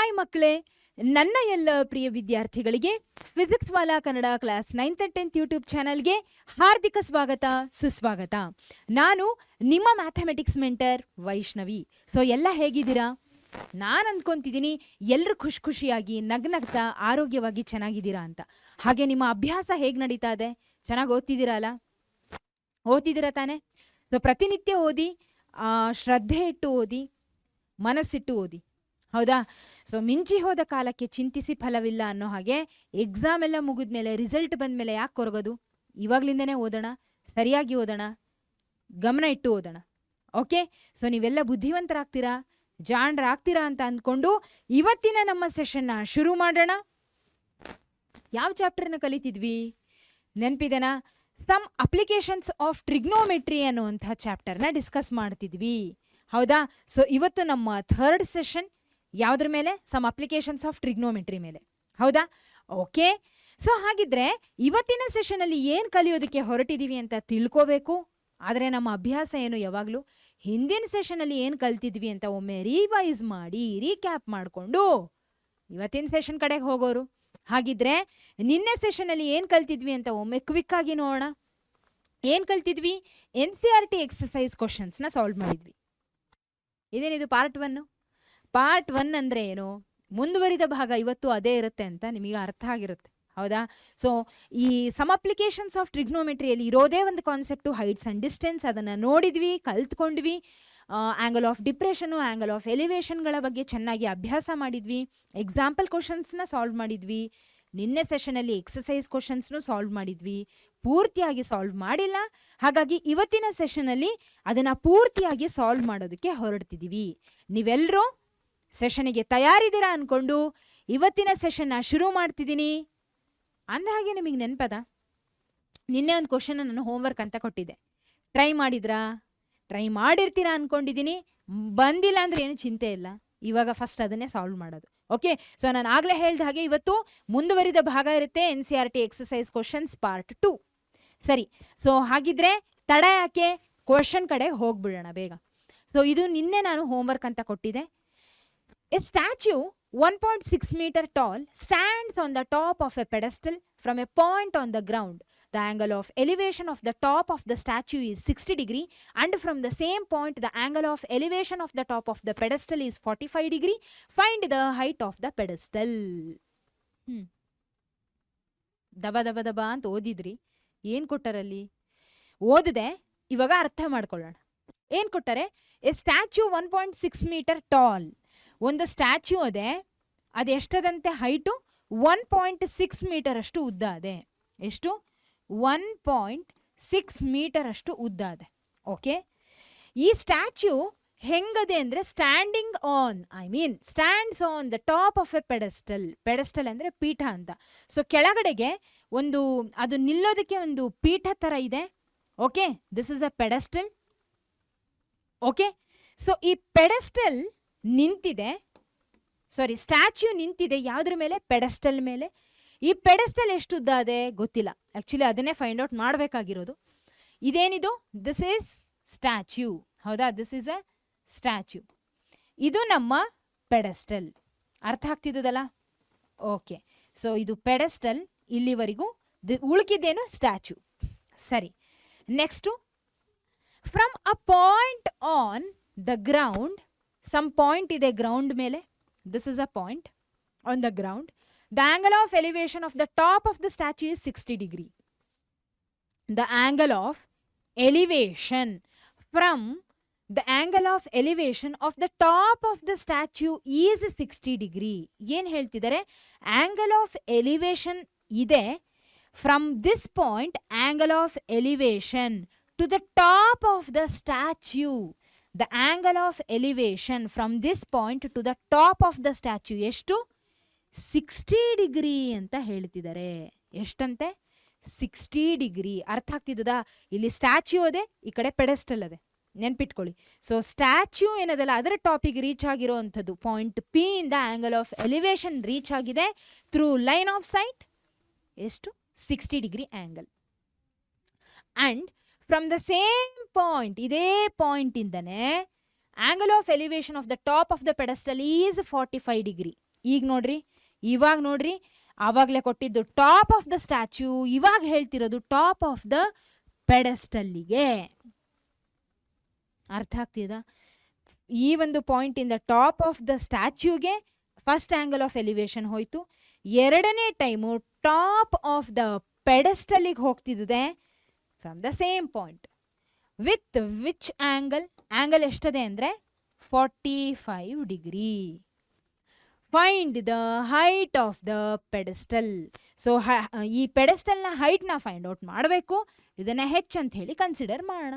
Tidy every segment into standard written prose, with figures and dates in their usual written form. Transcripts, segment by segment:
Hi ಮಕ್ಕಳೇ, ನನ್ನ ಎಲ್ಲ ಪ್ರಿಯ ವಿದ್ಯಾರ್ಥಿಗಳಿಗೆ physics Vala Kannada class 9th and 10th YouTube ಚಾನಲ್ಗೆ ಹಾರ್ದಿಕ ಸ್ವಾಗತ ಸುಸ್ವಾಗತ. ನಾನು ನಿಮ್ಮ ಮ್ಯಾಥಮೆಟಿಕ್ಸ್ ಮೆಂಟರ್ ವೈಷ್ಣವಿ. ಸೊ ಎಲ್ಲ ಹೇಗಿದ್ದೀರಾ? ನಾನು ಅಂದ್ಕೊತಿದ್ದೀನಿ ಎಲ್ಲರೂ ಖುಷಿಯಾಗಿ ನಗ್ನಗ್ತಾ ಆರೋಗ್ಯವಾಗಿ ಚೆನ್ನಾಗಿದ್ದೀರಾ ಅಂತ. ಹಾಗೆ ನಿಮ್ಮ ಅಭ್ಯಾಸ ಹೇಗೆ ನಡೀತಾ ಇದೆ? ಚೆನ್ನಾಗಿ ಓದ್ತಿದ್ದೀರಾ ಅಲ್ಲ? ಓದ್ತಿದ್ದೀರಾ ತಾನೆ? ಸೊ ಪ್ರತಿನಿತ್ಯ ಓದಿ, ಶ್ರದ್ಧೆ ಇಟ್ಟು ಓದಿ, ಮನಸ್ಸಿಟ್ಟು ಓದಿ, ಹೌದಾ? ಸೊ ಮಿಂಚಿ ಹೋದ ಕಾಲಕ್ಕೆ ಚಿಂತಿಸಿ ಫಲವಿಲ್ಲ ಅನ್ನೋ ಹಾಗೆ ಎಕ್ಸಾಮ್ ಎಲ್ಲ ಮುಗಿದ್ಮೇಲೆ, ರಿಸಲ್ಟ್ ಬಂದಮೇಲೆ ಯಾಕೆ ಕೊರಗೋದು? ಇವಾಗ್ಲಿಂದನೇ ಓದೋಣ, ಸರಿಯಾಗಿ ಓದೋಣ, ಗಮನ ಇಟ್ಟು ಓದೋಣ. ಓಕೆ, ಸೊ ನೀವೆಲ್ಲ ಬುದ್ಧಿವಂತರಾಗ್ತೀರಾ, ಜಾಣರಾಗ್ತೀರಾ ಅಂತ ಅಂದ್ಕೊಂಡು ಇವತ್ತಿನ ನಮ್ಮ ಸೆಷನ್ನ ಶುರು ಮಾಡೋಣ. ಯಾವ ಚಾಪ್ಟರ್ನ ಕಲಿತಿದ್ವಿ ನೆನಪಿದೆನಾ? ಸಮ್ ಅಪ್ಲಿಕೇಶನ್ಸ್ ಆಫ್ ಟ್ರಿಗ್ನೋಮೆಟ್ರಿ ಅನ್ನುವಂಥ ಚಾಪ್ಟರ್ನ ಡಿಸ್ಕಸ್ ಮಾಡ್ತಿದ್ವಿ, ಹೌದಾ? ಸೊ ಇವತ್ತು ನಮ್ಮ ಥರ್ಡ್ ಸೆಷನ್ ಯಾವುದ್ರ ಮೇಲೆ? ಸಮ್ ಅಪ್ಲಿಕೇಶನ್ಸ್ ಆಫ್ ಟ್ರಿಗ್ನೋಮೆಟ್ರಿ ಮೇಲೆ, ಹೌದಾ? ಓಕೆ, ಸೊ ಹಾಗಿದ್ರೆ ಇವತ್ತಿನ ಸೆಷನಲ್ಲಿ ಏನು ಕಲಿಯೋದಕ್ಕೆ ಹೊರಟಿದ್ದೀವಿ ಅಂತ ತಿಳ್ಕೋಬೇಕು. ಆದರೆ ನಮ್ಮ ಅಭ್ಯಾಸ ಏನು? ಯಾವಾಗಲೂ ಹಿಂದಿನ ಸೆಷನಲ್ಲಿ ಏನು ಕಲ್ತಿದ್ವಿ ಅಂತ ಒಮ್ಮೆ ರಿವೈಸ್ ಮಾಡಿ, ರೀಕ್ಯಾಪ್ ಮಾಡಿಕೊಂಡು ಇವತ್ತಿನ ಸೆಷನ್ ಕಡೆಗೆ ಹೋಗೋರು. ಹಾಗಿದ್ರೆ ನಿನ್ನೆ ಸೆಷನಲ್ಲಿ ಏನು ಕಲ್ತಿದ್ವಿ ಅಂತ ಒಮ್ಮೆ ಕ್ವಿಕ್ ಆಗಿ ನೋಡೋಣ. ಏನು ಕಲ್ತಿದ್ವಿ? NCERT ಎಕ್ಸಸೈಸ್ ಕ್ವಶನ್ಸ್ನ ಸಾಲ್ವ್ ಮಾಡಿದ್ವಿ. ಇದೇನಿದು ಪಾರ್ಟ್ 1. ಪಾರ್ಟ್ 1 ಅಂದರೆ ಏನು? ಮುಂದುವರಿದ ಭಾಗ ಇವತ್ತು ಅದೇ ಇರುತ್ತೆ ಅಂತ ನಿಮಗೆ ಅರ್ಥ ಆಗಿರುತ್ತೆ, ಹೌದಾ? ಸೊ ಈ ಸಮ್ ಅಪ್ಲಿಕೇಶನ್ಸ್ ಆಫ್ ಟ್ರಿಗ್ನೋಮೆಟ್ರಿಯಲ್ಲಿ ಇರೋದೇ ಒಂದು ಕಾನ್ಸೆಪ್ಟು, ಹೈಟ್ಸ್ ಆ್ಯಂಡ್ ಡಿಸ್ಟೆನ್ಸ್. ಅದನ್ನು ನೋಡಿದ್ವಿ, ಕಲ್ತ್ಕೊಂಡ್ವಿ. Angle of depression, angle of ಎಲಿವೇಷನ್ಗಳ ಬಗ್ಗೆ ಚೆನ್ನಾಗಿ ಅಭ್ಯಾಸ ಮಾಡಿದ್ವಿ. ಎಕ್ಸಾಂಪಲ್ ಕ್ವಶನ್ಸ್ನ ಸಾಲ್ವ್ ಮಾಡಿದ್ವಿ. ನಿನ್ನೆ ಸೆಷನಲ್ಲಿ ಎಕ್ಸಸೈಸ್ ಕ್ವಶನ್ಸ್ನು ಸಾಲ್ವ್ ಮಾಡಿದ್ವಿ. ಪೂರ್ತಿಯಾಗಿ ಸಾಲ್ವ್ ಮಾಡಿಲ್ಲ, ಹಾಗಾಗಿ ಇವತ್ತಿನ ಸೆಷನಲ್ಲಿ ಅದನ್ನು ಪೂರ್ತಿಯಾಗಿ ಸಾಲ್ವ್ ಮಾಡೋದಕ್ಕೆ ಹೊರಡ್ತಿದ್ದೀವಿ. ನೀವೆಲ್ಲರೂ ಸೆಷನಿಗೆ ತಯಾರಿದ್ದೀರಾ ಅಂದ್ಕೊಂಡು ಇವತ್ತಿನ ಸೆಷನ್ನ ಶುರು ಮಾಡ್ತಿದ್ದೀನಿ. ಅಂದಹಾಗೆ ನಿಮಗೆ ನೆನಪದ, ನಿನ್ನೆ ಒಂದು ಕ್ವಶನ್ ನಾನು ಹೋಮ್ವರ್ಕ್ ಅಂತ ಕೊಟ್ಟಿದ್ದೆ. ಟ್ರೈ ಮಾಡಿದ್ರಾ? ಟ್ರೈ ಮಾಡಿರ್ತೀರಾ ಅಂದ್ಕೊಂಡಿದ್ದೀನಿ. ಬಂದಿಲ್ಲ ಅಂದರೆ ಏನು ಚಿಂತೆ ಇಲ್ಲ, ಇವಾಗ ಫಸ್ಟ್ ಅದನ್ನೇ ಸಾಲ್ವ್ ಮಾಡೋದು. ಓಕೆ, ಸೊ ನಾನು ಆಗಲೇ ಹೇಳಿದ ಹಾಗೆ ಇವತ್ತು ಮುಂದುವರಿದ ಭಾಗ ಇರುತ್ತೆ, NCERT ಎಕ್ಸಸೈಸ್ ಕ್ವಶನ್ಸ್ ಪಾರ್ಟ್ 2. ಸರಿ, ಸೊ ಹಾಗಿದ್ರೆ ತಡ ಯಾಕೆ, ಕ್ವಶನ್ ಕಡೆ ಹೋಗ್ಬಿಡೋಣ ಬೇಗ. ಸೊ ಇದು ನಿನ್ನೆ ನಾನು ಹೋಮ್ವರ್ಕ್ ಅಂತ ಕೊಟ್ಟಿದ್ದೆ. A statue 1.6 meter tall stands on the top of a pedestal from a point on the ground. The angle of elevation of the top of the statue is 60 degree, and from the same point the angle of elevation of the top of the pedestal is 45 degree. Find the height of the pedestal. ದಬ ದಬ ದಬ ಅಂತ ಓದಿದ್ರಿ. ಏನು ಕೊಟ್ಟರಲ್ಲಿ? ಓದಿದೆ, ಇವಾಗ ಅರ್ಥ ಮಾಡ್ಕೊಳ್ಳೋಣ. ಏನು ಕೊಟ್ಟರೆ? A statue 1.6 meter tall. ಒಂದು statue ಅದೇ, ಅದು ಎಷ್ಟದಂತೆ ಹೈಟು? 1.6 ಮೀಟರ್ ಅಷ್ಟು ಉದ್ದ ಅದೇ. ಎಷ್ಟು? 1.6 ಮೀಟರ್ ಅಷ್ಟು ಉದ್ದ ಅದೇ. ಓಕೆ, ಈ ಸ್ಟ್ಯಾಚ್ಯೂ ಹೆಂಗದೆ ಅಂದರೆ standing on, stands on the top of A ಪೆಡೆಸ್ಟಲ್. ಪೆಡೆಸ್ಟಲ್ ಅಂದರೆ ಪೀಠ ಅಂತ. ಸೊ ಕೆಳಗಡೆಗೆ ಒಂದು, ಅದು ನಿಲ್ಲೋದಕ್ಕೆ ಒಂದು ಪೀಠ ಥರ ಇದೆ. Okay, this is a ಪೆಡೆಸ್ಟಲ್. Okay, so ಈ ಪೆಡೆಸ್ಟಲ್ ನಿಂತಿದೆ, ಸ್ಟ್ಯಾಚ್ಯೂ ನಿಂತಿದೆ ಯಾವುದ್ರ ಮೇಲೆ? ಪೆಡೆಸ್ಟಲ್ ಮೇಲೆ. ಈ ಪೆಡೆಸ್ಟಲ್ ಎಷ್ಟು ಉದ್ದ ಅದೇ ಗೊತ್ತಿಲ್ಲ, ಆ್ಯಕ್ಚುಲಿ ಅದನ್ನೇ ಫೈಂಡ್ ಔಟ್ ಮಾಡಬೇಕಾಗಿರೋದು. ಇದೇನಿದು? ದಿಸ್ ಈಸ್ ಸ್ಟ್ಯಾಚ್ಯೂ, ಹೌದಾ? This is a statue. ಇದು ನಮ್ಮ ಪೆಡೆಸ್ಟಲ್. ಅರ್ಥ ಆಗ್ತಿದ್ದದಲ್ಲ? ಓಕೆ, ಸೊ ಇದು ಪೆಡೆಸ್ಟಲ್ ಇಲ್ಲಿವರೆಗೂ. ಉಳ್ಕಿದ್ದೇನು? ಸ್ಟ್ಯಾಚ್ಯೂ. ಸರಿ, next, from a point on the ground. Some point ಇದೆ ಗ್ರೌಂಡ್ ಮೇಲೆ. This is a point on the ground. The angle of elevation of the top of the statue is 60 degree. The angle of elevation from the angle of elevation of the top of the statue is 60 degree. ಏನು ಹೇಳ್ತಿದ್ದಾರೆ? Angle of elevation ಇದೆ. From this point, angle of elevation to the top of the statue. The angle of elevation from this point to the top of the statue ಎಷ್ಟು? 60 degree ಅಂತ ಹೇಳ್ತಿದ್ದಾರೆ. ಎಷ್ಟಂತೆ? 60 degree. ಅರ್ಥ ಆಗ್ತಿದ್ದದಾ? ಇಲ್ಲಿ statue ಅದೇ, ಈ ಕಡೆ ಪೆಡೆಸ್ಟಲ್ ಅದೇ, ನೆನ್ಪಿಟ್ಕೊಳ್ಳಿ. ಸೊ ಸ್ಟ್ಯಾಚ್ಯೂ ಏನದಲ್ಲ, ಅದರ ಟಾಪಿಗೆ ರೀಚ್ ಆಗಿರೋ ಅಂಥದ್ದು ಪಾಯಿಂಟ್ ಪಿ ಇಂದ ಆಂಗಲ್ ಆಫ್ ಎಲಿವೇಶನ್ ರೀಚ್ ಆಗಿದೆ ಥ್ರೂ ಲೈನ್ ಆಫ್ ಸೈಟ್. ಎಷ್ಟು? 60 degree angle. And from the same point, ಇದೇ ಪಾಯಿಂಟ್ ಇಂದನೇ angle of elevation of the top of the pedestal is 45 degree. ಈಗ ನೋಡ್ರಿ, ಇವಾಗ ನೋಡ್ರಿ, ಆವಾಗಲೇ ಕೊಟ್ಟಿದ್ದು ಟಾಪ್ ಆಫ್ ದ ಸ್ಟ್ಯಾಚ್ಯೂ, ಇವಾಗ ಹೇಳ್ತಿರೋದು ಟಾಪ್ ಆಫ್ ದ ಪೆಡೆಸ್ಟಲ್ಲಿಗೆ. ಅರ್ಥ ಆಗ್ತಿದ? ಈ ಒಂದು ಪಾಯಿಂಟಿಂದ ಟಾಪ್ ಆಫ್ ದ ಸ್ಟ್ಯಾಚ್ಯೂಗೆ ಫಸ್ಟ್ ಆಂಗಲ್ ಆಫ್ ಎಲಿವೇಶನ್ ಹೋಯ್ತು. ಎರಡನೇ ಟೈಮು ಟಾಪ್ ಆಫ್ ದ ಪೆಡೆಸ್ಟಲ್ಲಿಗೆ ಹೋಗ್ತಿದ್ದೆ from the same point. With which angle? Angle ಎಷ್ಟದೆ ಅಂದರೆ 45 degree. Find the height of the pedestal. So ಈ ಪೆಡೆಸ್ಟಲ್ನ ಹೈಟ್ನ ಫೈಂಡ್ ಔಟ್ ಮಾಡಬೇಕು. ಇದನ್ನು ಹೆಚ್ ಅಂತ ಹೇಳಿ ಕನ್ಸಿಡರ್ ಮಾಡೋಣ.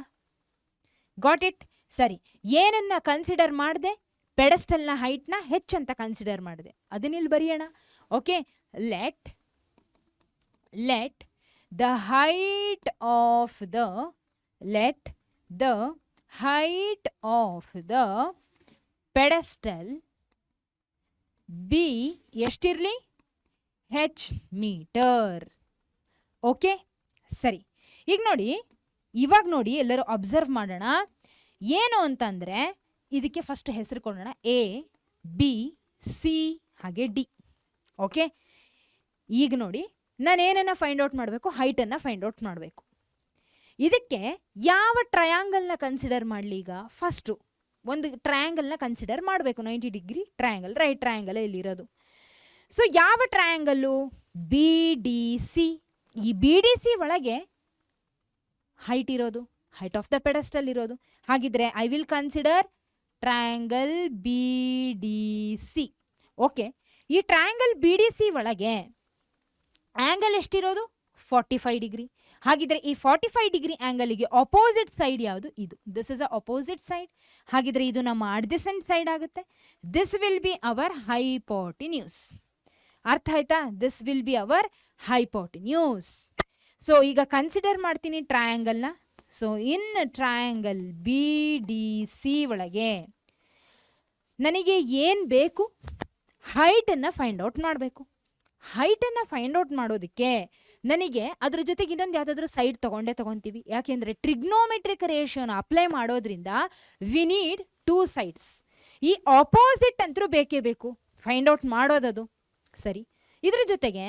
Got it? ಸರಿ, ಏನನ್ನ ಕನ್ಸಿಡರ್ ಮಾಡಿದೆ? ಪೆಡೆಸ್ಟಲ್ನ ಹೈಟ್ನ ಹೆಚ್ ಅಂತ ಕನ್ಸಿಡರ್ ಮಾಡಿದೆ. ಅದನ್ನಿಲ್ಲಿ ಬರೆಯೋಣ. Okay, let the height of the pedestal be ಎಷ್ಟಿರಲಿ? ಹೆಚ್ ಮೀಟರ್. ಓಕೆ, ಸರಿ. ಈಗ ನೋಡಿ, ಇವಾಗ ನೋಡಿ, ಎಲ್ಲರೂ ಅಬ್ಸರ್ವ್ ಮಾಡೋಣ. ಏನು ಅಂತಂದರೆ ಇದಕ್ಕೆ ಫಸ್ಟ್ ಹೆಸರು ಕೊಡೋಣ, ಎ, ಬಿ, ಸಿ ಹಾಗೆ ಡಿ. ಓಕೆ, ಈಗ ನೋಡಿ, ನಾನು ಏನನ್ನು ಫೈಂಡ್ ಔಟ್ ಮಾಡಬೇಕು? ಹೈಟನ್ನು ಫೈಂಡ್ ಔಟ್ ಮಾಡಬೇಕು. ಇದಕ್ಕೆ ಯಾವ ಟ್ರಯಾಂಗಲ್ನ ಕನ್ಸಿಡರ್ ಮಾಡಲಿ? ಈಗ ಫಸ್ಟು ಒಂದು ಟ್ರಯಾಂಗಲ್ನ ಕನ್ಸಿಡರ್ ಮಾಡಬೇಕು. 90 ಡಿಗ್ರಿ ಟ್ರಯಾಂಗಲ್, ರೈಟ್ ಟ್ರಯಾಂಗಲ್ ಇಲ್ಲಿರೋದು. ಸೊ ಯಾವ ಟ್ರಯಾಂಗಲ್ಲು? B D C. ಈ ಬಿ ಡಿ ಸಿ ಒಳಗೆ ಹೈಟ್ ಇರೋದು, ಹೈಟ್ ಆಫ್ ದ ಪೆಡೆಸ್ಟಲ್ ಇರೋದು. ಹಾಗಿದ್ರೆ I will consider triangle B D C. Okay, ಈ ಟ್ರಯಾಂಗಲ್ ಬಿ ಡಿ ಸಿ ಒಳಗೆ ಆಂಗಲ್ ಎಷ್ಟಿರೋದು? 45 ಡಿಗ್ರಿ. ಹಾಗಿದ್ರೆ ಈ 45 ಡಿಗ್ರಿ ಆಂಗಲ್ಗೆ ಅಪೋಸಿಟ್ ಸೈಡ್ ಯಾವುದು? ಇದು. This is a opposite side. ಹಾಗಿದ್ರೆ ಇದು ನಮ್ಮ ಅಡ್ಜಸೆಂಟ್ ಸೈಡ್ ಆಗುತ್ತೆ. This will be our hypotenuse. ಅರ್ಥ ಆಯ್ತಾ? This will be our hypotenuse. So ಈಗ ಕನ್ಸಿಡರ್ ಮಾಡ್ತೀನಿ ಟ್ರಯಾಂಗಲ್ನ. So in triangle B D C ಒಳಗೆ ನನಗೆ ಏನು ಬೇಕು? ಹೈಟನ್ನು ಫೈಂಡ್ ಔಟ್ ಮಾಡಬೇಕು. ಹೈಟನ್ನು ಫೈಂಡ್ ಔಟ್ ಮಾಡೋದಕ್ಕೆ ನನಗೆ ಅದ್ರ ಜೊತೆಗೆ ಇನ್ನೊಂದು ಯಾವುದಾದ್ರೂ ಸೈಡ್ ತೊಗೊಂತೀವಿ. ಯಾಕೆಂದರೆ ಟ್ರಿಗ್ನೋಮೆಟ್ರಿಕ್ ರೇಷಿಯೋನ ಅಪ್ಲೈ ಮಾಡೋದ್ರಿಂದ ವಿ ನೀಡ್ 2 ಸೈಡ್ಸ್. ಈ ಆಪೋಸಿಟ್ ಅಂತರೂ ಬೇಕೇ ಬೇಕು ಫೈಂಡ್ ಔಟ್ ಮಾಡೋದದು. ಸರಿ, ಇದ್ರ ಜೊತೆಗೆ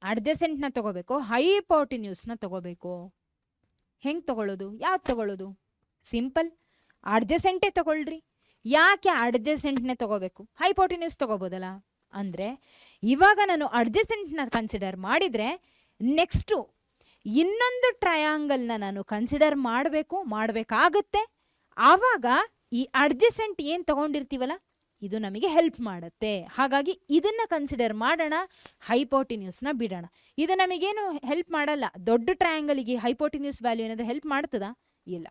ಅಡ್ಜಸೆಂಟ್ನ ತಗೋಬೇಕು, ಹೈಪೋಟಿನ್ಯೂಸ್ನ ತಗೋಬೇಕು. ಹೆಂಗೆ ತಗೊಳ್ಳೋದು? ಯಾವ್ದು ತಗೊಳ್ಳೋದು? ಸಿಂಪಲ್, ಅಡ್ಜಸೆಂಟೇ ತಗೊಳ್ರಿ. ಯಾಕೆ ಅಡ್ಜಸೆಂಟ್ನೇ ತಗೋಬೇಕು? ಹೈಪೋಟಿನ್ಯೂಸ್ ತಗೋಬೋದಲ್ಲ. ಅಂದರೆ ಇವಾಗ ನಾನು ಅಡ್ಜಸೆಂಟ್ನ ಕನ್ಸಿಡರ್ ಮಾಡಿದರೆ ನೆಕ್ಸ್ಟು ಇನ್ನೊಂದು ಟ್ರಯಾಂಗಲ್ನ ನಾನು ಕನ್ಸಿಡರ್ ಮಾಡಬೇಕಾಗುತ್ತೆ. ಆವಾಗ ಈ ಅಡ್ಜಸೆಂಟ್ ಏನು ತಗೊಂಡಿರ್ತೀವಲ್ಲ ಇದು ನಮಗೆ ಹೆಲ್ಪ್ ಮಾಡುತ್ತೆ. ಹಾಗಾಗಿ ಇದನ್ನು ಕನ್ಸಿಡರ್ ಮಾಡೋಣ, ಹೈಪೋಟಿನ್ಯೂಸ್ನ ಬಿಡೋಣ. ಇದು ನಮಗೇನು ಹೆಲ್ಪ್ ಮಾಡಲ್ಲ. ದೊಡ್ಡ ಟ್ರಯಾಂಗಲಿಗೆ ಹೈಪೋಟಿನ್ಯೂಸ್ ವ್ಯಾಲ್ಯೂ ಏನಾದರೂ ಹೆಲ್ಪ್ ಮಾಡ್ತದಾ? ಇಲ್ಲ.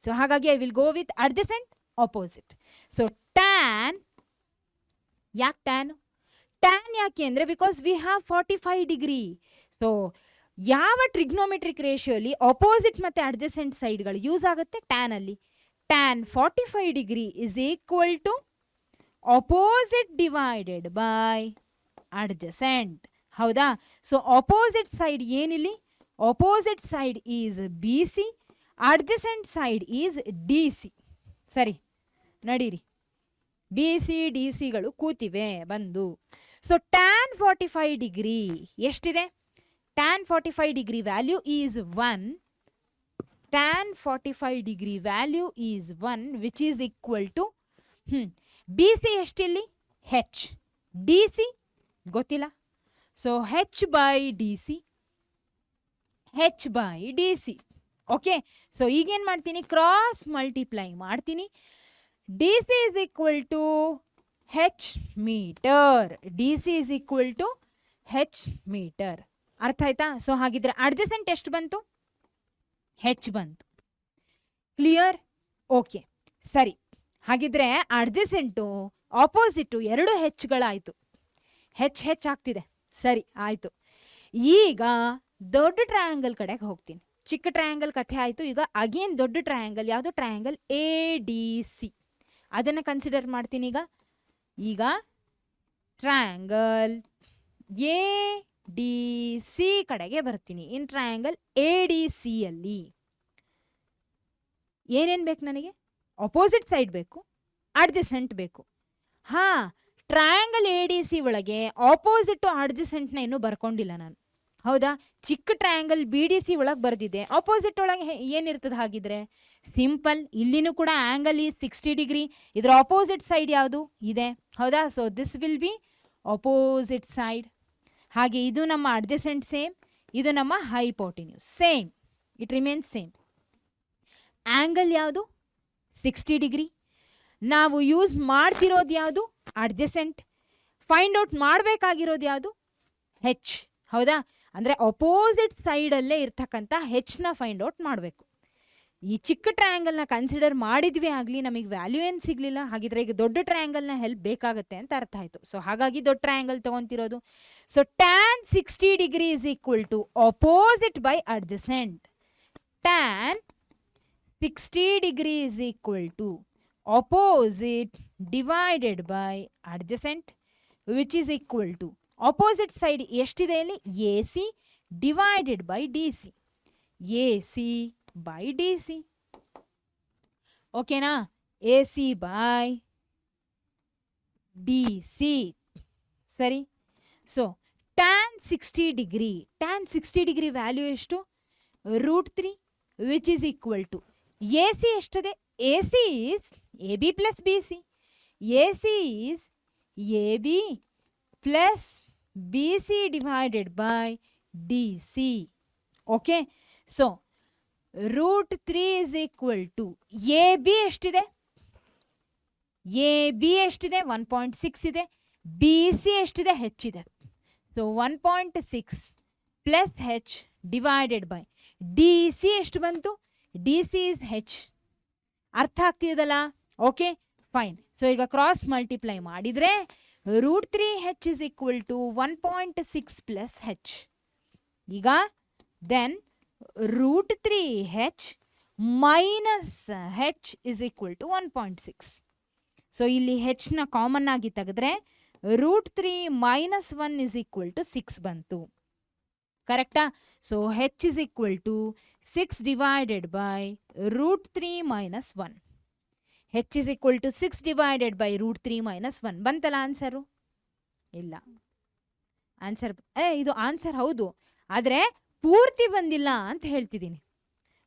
ಸೊ ಹಾಗಾಗಿ I will go with adjacent, opposite. So tan, ಯಾಕೆ ಟ್ಯಾನ್? ಟ್ಯಾನ್ ಯಾಕೆ ಅಂದರೆ because we have 45 degree. So ಯಾವ ಟ್ರಿಗ್ನೋಮೆಟ್ರಿಕ್ ರೇಷಿಯೋಲಿ ಅಪೋಸಿಟ್ ಮತ್ತು ಅಡ್ಜಸೆಂಟ್ ಸೈಡ್ಗಳು ಯೂಸ್ ಆಗುತ್ತೆ? ಟ್ಯಾನಲ್ಲಿ. Tan 45 degree is equal to opposite divided by adjacent. ಹೌದಾ? ಸೊ ಅಪೋಸಿಟ್ ಸೈಡ್ ಏನಿಲ್ಲಿ? Opposite side is B C, adjacent side is D C. ಸರಿ, ನಡೀರಿ. ಬಿ ಸಿ ಡಿ ಸಿಗಳು ಕೂತಿವೆ ಬಂದು. ಸೊ ಟ್ಯಾನ್ 45 ಡಿಗ್ರಿ ಎಷ್ಟಿದೆ? Tan 45 degree value is 1. Tan 45 degree value is 1 which is equal to B C ಎಷ್ಟಿಲ್ಲಿ? H. D C ಗೊತ್ತಿಲ್ಲ. So H by D C, H by D C. Okay, so ಈಗೇನು ಮಾಡ್ತೀನಿ? Cross multiply ಮಾಡ್ತೀನಿ. D C is equal to H meter. D C is equal to H meter. ಅರ್ಥ ಆಯ್ತಾ? So ಹಾಗಿದ್ರೆ adjacent ಎಷ್ಟು ಬಂತು? ಹೆಚ್ ಬಂತು. ಕ್ಲಿಯರ್? ಓಕೆ, ಸರಿ. ಹಾಗಿದ್ರೆ ಅಡ್ಜಸೆಂಟು ಆಪೋಸಿಟು ಎರಡು ಹೆಚ್ಗಳಾಯಿತು. ಹೆಚ್ ಆಗ್ತಿದೆ. ಸರಿ, ಆಯಿತು. ಈಗ ದೊಡ್ಡ ಟ್ರಯಾಂಗಲ್ ಕಡೆಗೆ ಹೋಗ್ತೀನಿ. ಚಿಕ್ಕ ಟ್ರಯಾಂಗಲ್ ಕಥೆ ಆಯಿತು. ಈಗ ಅಗೇನ್ ದೊಡ್ಡ ಟ್ರಯಾಂಗಲ್ ಯಾವುದು? Triangle A D C. ಅದನ್ನು ಕನ್ಸಿಡರ್ ಮಾಡ್ತೀನಿ. ಈಗ ಟ್ರಯಾಂಗಲ್ ಎ ಡಿ ಸಿ ಕಡೆಗೆ ಬರ್ತೀನಿ. ಇನ್ ಟ್ರಯಾಂಗಲ್ ಎ ಡಿ ಸಿಯಲ್ಲಿ ಏನೇನು ಬೇಕು ನನಗೆ? ಅಪೋಸಿಟ್ ಸೈಡ್ ಬೇಕು, ಅಡ್ಜಸೆಂಟ್ ಬೇಕು. ಹಾಂ, ಟ್ರಯಾಂಗಲ್ ಎ ಡಿ ಸಿ ಒಳಗೆ ಆಪೋಸಿಟ್ ಅಡ್ಜಸೆಂಟ್ನ ಇನ್ನೂ ಬರ್ಕೊಂಡಿಲ್ಲ ನಾನು, ಹೌದಾ. ಚಿಕ್ಕ ಟ್ರಯಾಂಗಲ್ ಬಿ ಡಿ ಸಿ ಒಳಗೆ ಬರೆದಿದೆ, ಆಪೋಸಿಟ್ ಒಳಗೆ ಏನಿರ್ತದೆ ಹಾಗಿದ್ರೆ ಸಿಂಪಲ್. ಇಲ್ಲಿನೂ ಕೂಡ ಆಂಗಲ್ ಈ 60 ಡಿಗ್ರಿ, ಇದರ ಆಪೋಸಿಟ್ ಸೈಡ್ ಯಾವುದು ಇದೆ, ಹೌದಾ. So this will be opposite side. ಹಾಗೆ ಇದು ನಮ್ಮ ಅಡ್ಜಸೆಂಟ್ ಸೇಮ್, ಇದು ನಮ್ಮ hypotenuse same, it remains same. Angle ಯಾವುದು 60 ಡಿಗ್ರಿ. ನಾವು ಯೂಸ್ ಮಾಡ್ತಿರೋದು ಯಾವುದು ಅಡ್ಜಸೆಂಟ್. ಫೈಂಡ್ ಔಟ್ ಮಾಡಬೇಕಾಗಿರೋದು ಯಾವುದು ಹೆಚ್, ಹೌದಾ. ಅಂದರೆ ಅಪೋಸಿಟ್ ಸೈಡಲ್ಲೇ ಇರ್ತಕ್ಕಂಥ ಹೆಚ್ನ ಫೈಂಡ್ ಔಟ್ ಮಾಡಬೇಕು. ಈ ಚಿಕ್ಕ ಟ್ರಯಾಂಗಲ್ನ ಕನ್ಸಿಡರ್ ಮಾಡಿದ್ವಿ ಆಗಲಿ ನಮಗೆ ವ್ಯಾಲ್ಯೂ ಏನು ಸಿಗಲಿಲ್ಲ, ಹಾಗಿದ್ರೆ ಈಗ ದೊಡ್ಡ ಟ್ರಯಾಂಗಲ್ನ ಹೆಲ್ಪ್ ಬೇಕಾಗುತ್ತೆ ಅಂತ ಅರ್ಥ ಆಯಿತು. ಸೊ ಹಾಗಾಗಿ ದೊಡ್ಡ ಟ್ರಯಾಂಗಲ್ ತೊಗೊತಿರೋದು. So tan 60 degree is equal to opposite by adjacent. tan 60 degree is equal to opposite divided by adjacent, which is equal to opposite side ಎಷ್ಟಿದೆ ಇಲ್ಲಿ A C divided by D C, A C by D C, ಓಕೆನಾ. A C by D C, ಸರಿ. So tan 60 degree, tan 60 degree value ಎಷ್ಟು √3, which is equal to A C ಎಷ್ಟಿದೆ, A C is A B plus B C, A C is A B plus B C divided by D C, okay. So √3 is equal to A B ಎಷ್ಟಿದೆ, A B ಎಷ್ಟಿದೆ 1.6 ಇದೆ, B C ಎಷ್ಟಿದೆ ಹೆಚ್ಚಿದೆ. So 1.6 plus H divided by D C ಎಷ್ಟು ಬಂತು, D C is H. ಅರ್ಥ ಆಗ್ತಿದಲ್ಲ, okay fine. So ಈಗ ಕ್ರಾಸ್ ಮಲ್ಟಿಪ್ಲೈ ಮಾಡಿದರೆ √3 H is equal to 1.6 plus H. ಈಗ then √3 H minus H is equal to 1.6. So ಇಲ್ಲಿ ಹೆಚ್ನ ಕಾಮನ್ ಆಗಿ ತೆಗೆದ್ರೆ √3 ಮೈನಸ್ 1 ಇಸ್ ಈಕ್ವಲ್ ಟು 6 ಬಂತು, ಕರೆಕ್ಟಾ. So H is equal to 6 divided by √3 minus 1. H is equal to 6 divided by √3 minus 1 ಬಂತಲ್ಲ answer? ಇಲ್ಲ, answer ಇದು ಆನ್ಸರ್ ಹೌದು, ಆದರೆ ಪೂರ್ತಿ ಬಂದಿಲ್ಲ ಅಂತ ಹೇಳ್ತಿದ್ದೀನಿ,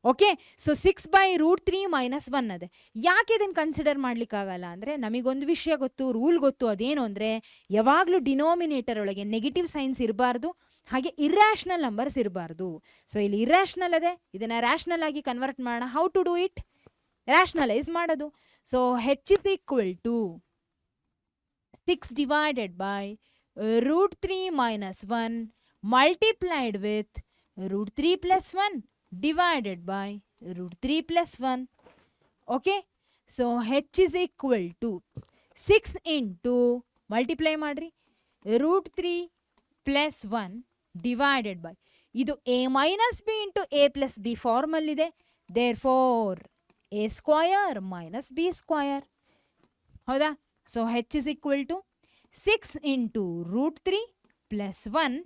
ಓಕೆ. ಸೊ 6 ಬೈ √3 ಮೈನಸ್ 1 ಅದೇ. ಯಾಕೆ ಇದನ್ನು ಕನ್ಸಿಡರ್ ಮಾಡ್ಲಿಕ್ಕಾಗಲ್ಲ ಅಂದರೆ ನಮಗೊಂದು ವಿಷಯ ಗೊತ್ತು, ರೂಲ್ ಗೊತ್ತು. ಅದೇನು ಅಂದರೆ ಯಾವಾಗಲೂ ಡಿನೋಮಿನೇಟರ್ ಒಳಗೆ ನೆಗೆಟಿವ್ ಸೈನ್ಸ್ ಇರಬಾರ್ದು, ಹಾಗೆ ಇರ್ಯಾಷನಲ್ ನಂಬರ್ಸ್ ಇರಬಾರ್ದು. ಸೊ ಇಲ್ಲಿ ಇರ್ಯಾಷನಲ್ ಅದೇ, ಇದನ್ನು ರ್ಯಾಷನಲ್ ಆಗಿ ಕನ್ವರ್ಟ್ ಮಾಡೋಣ. How to do it? Rationalise ಮಾಡೋದು. So H is equal to 6 divided by √3 minus 1 multiplied with √3 plus 1 divided by √3 plus 1, okay. So h is equal to 6 into multiply ಮಾಡ್ರಿ √3 plus 1 divided by ಇದು a minus b into a plus b formal ಇದೆ, therefore a square minus b square, ಹೌದಾ. So h is equal to 6 into √3 plus 1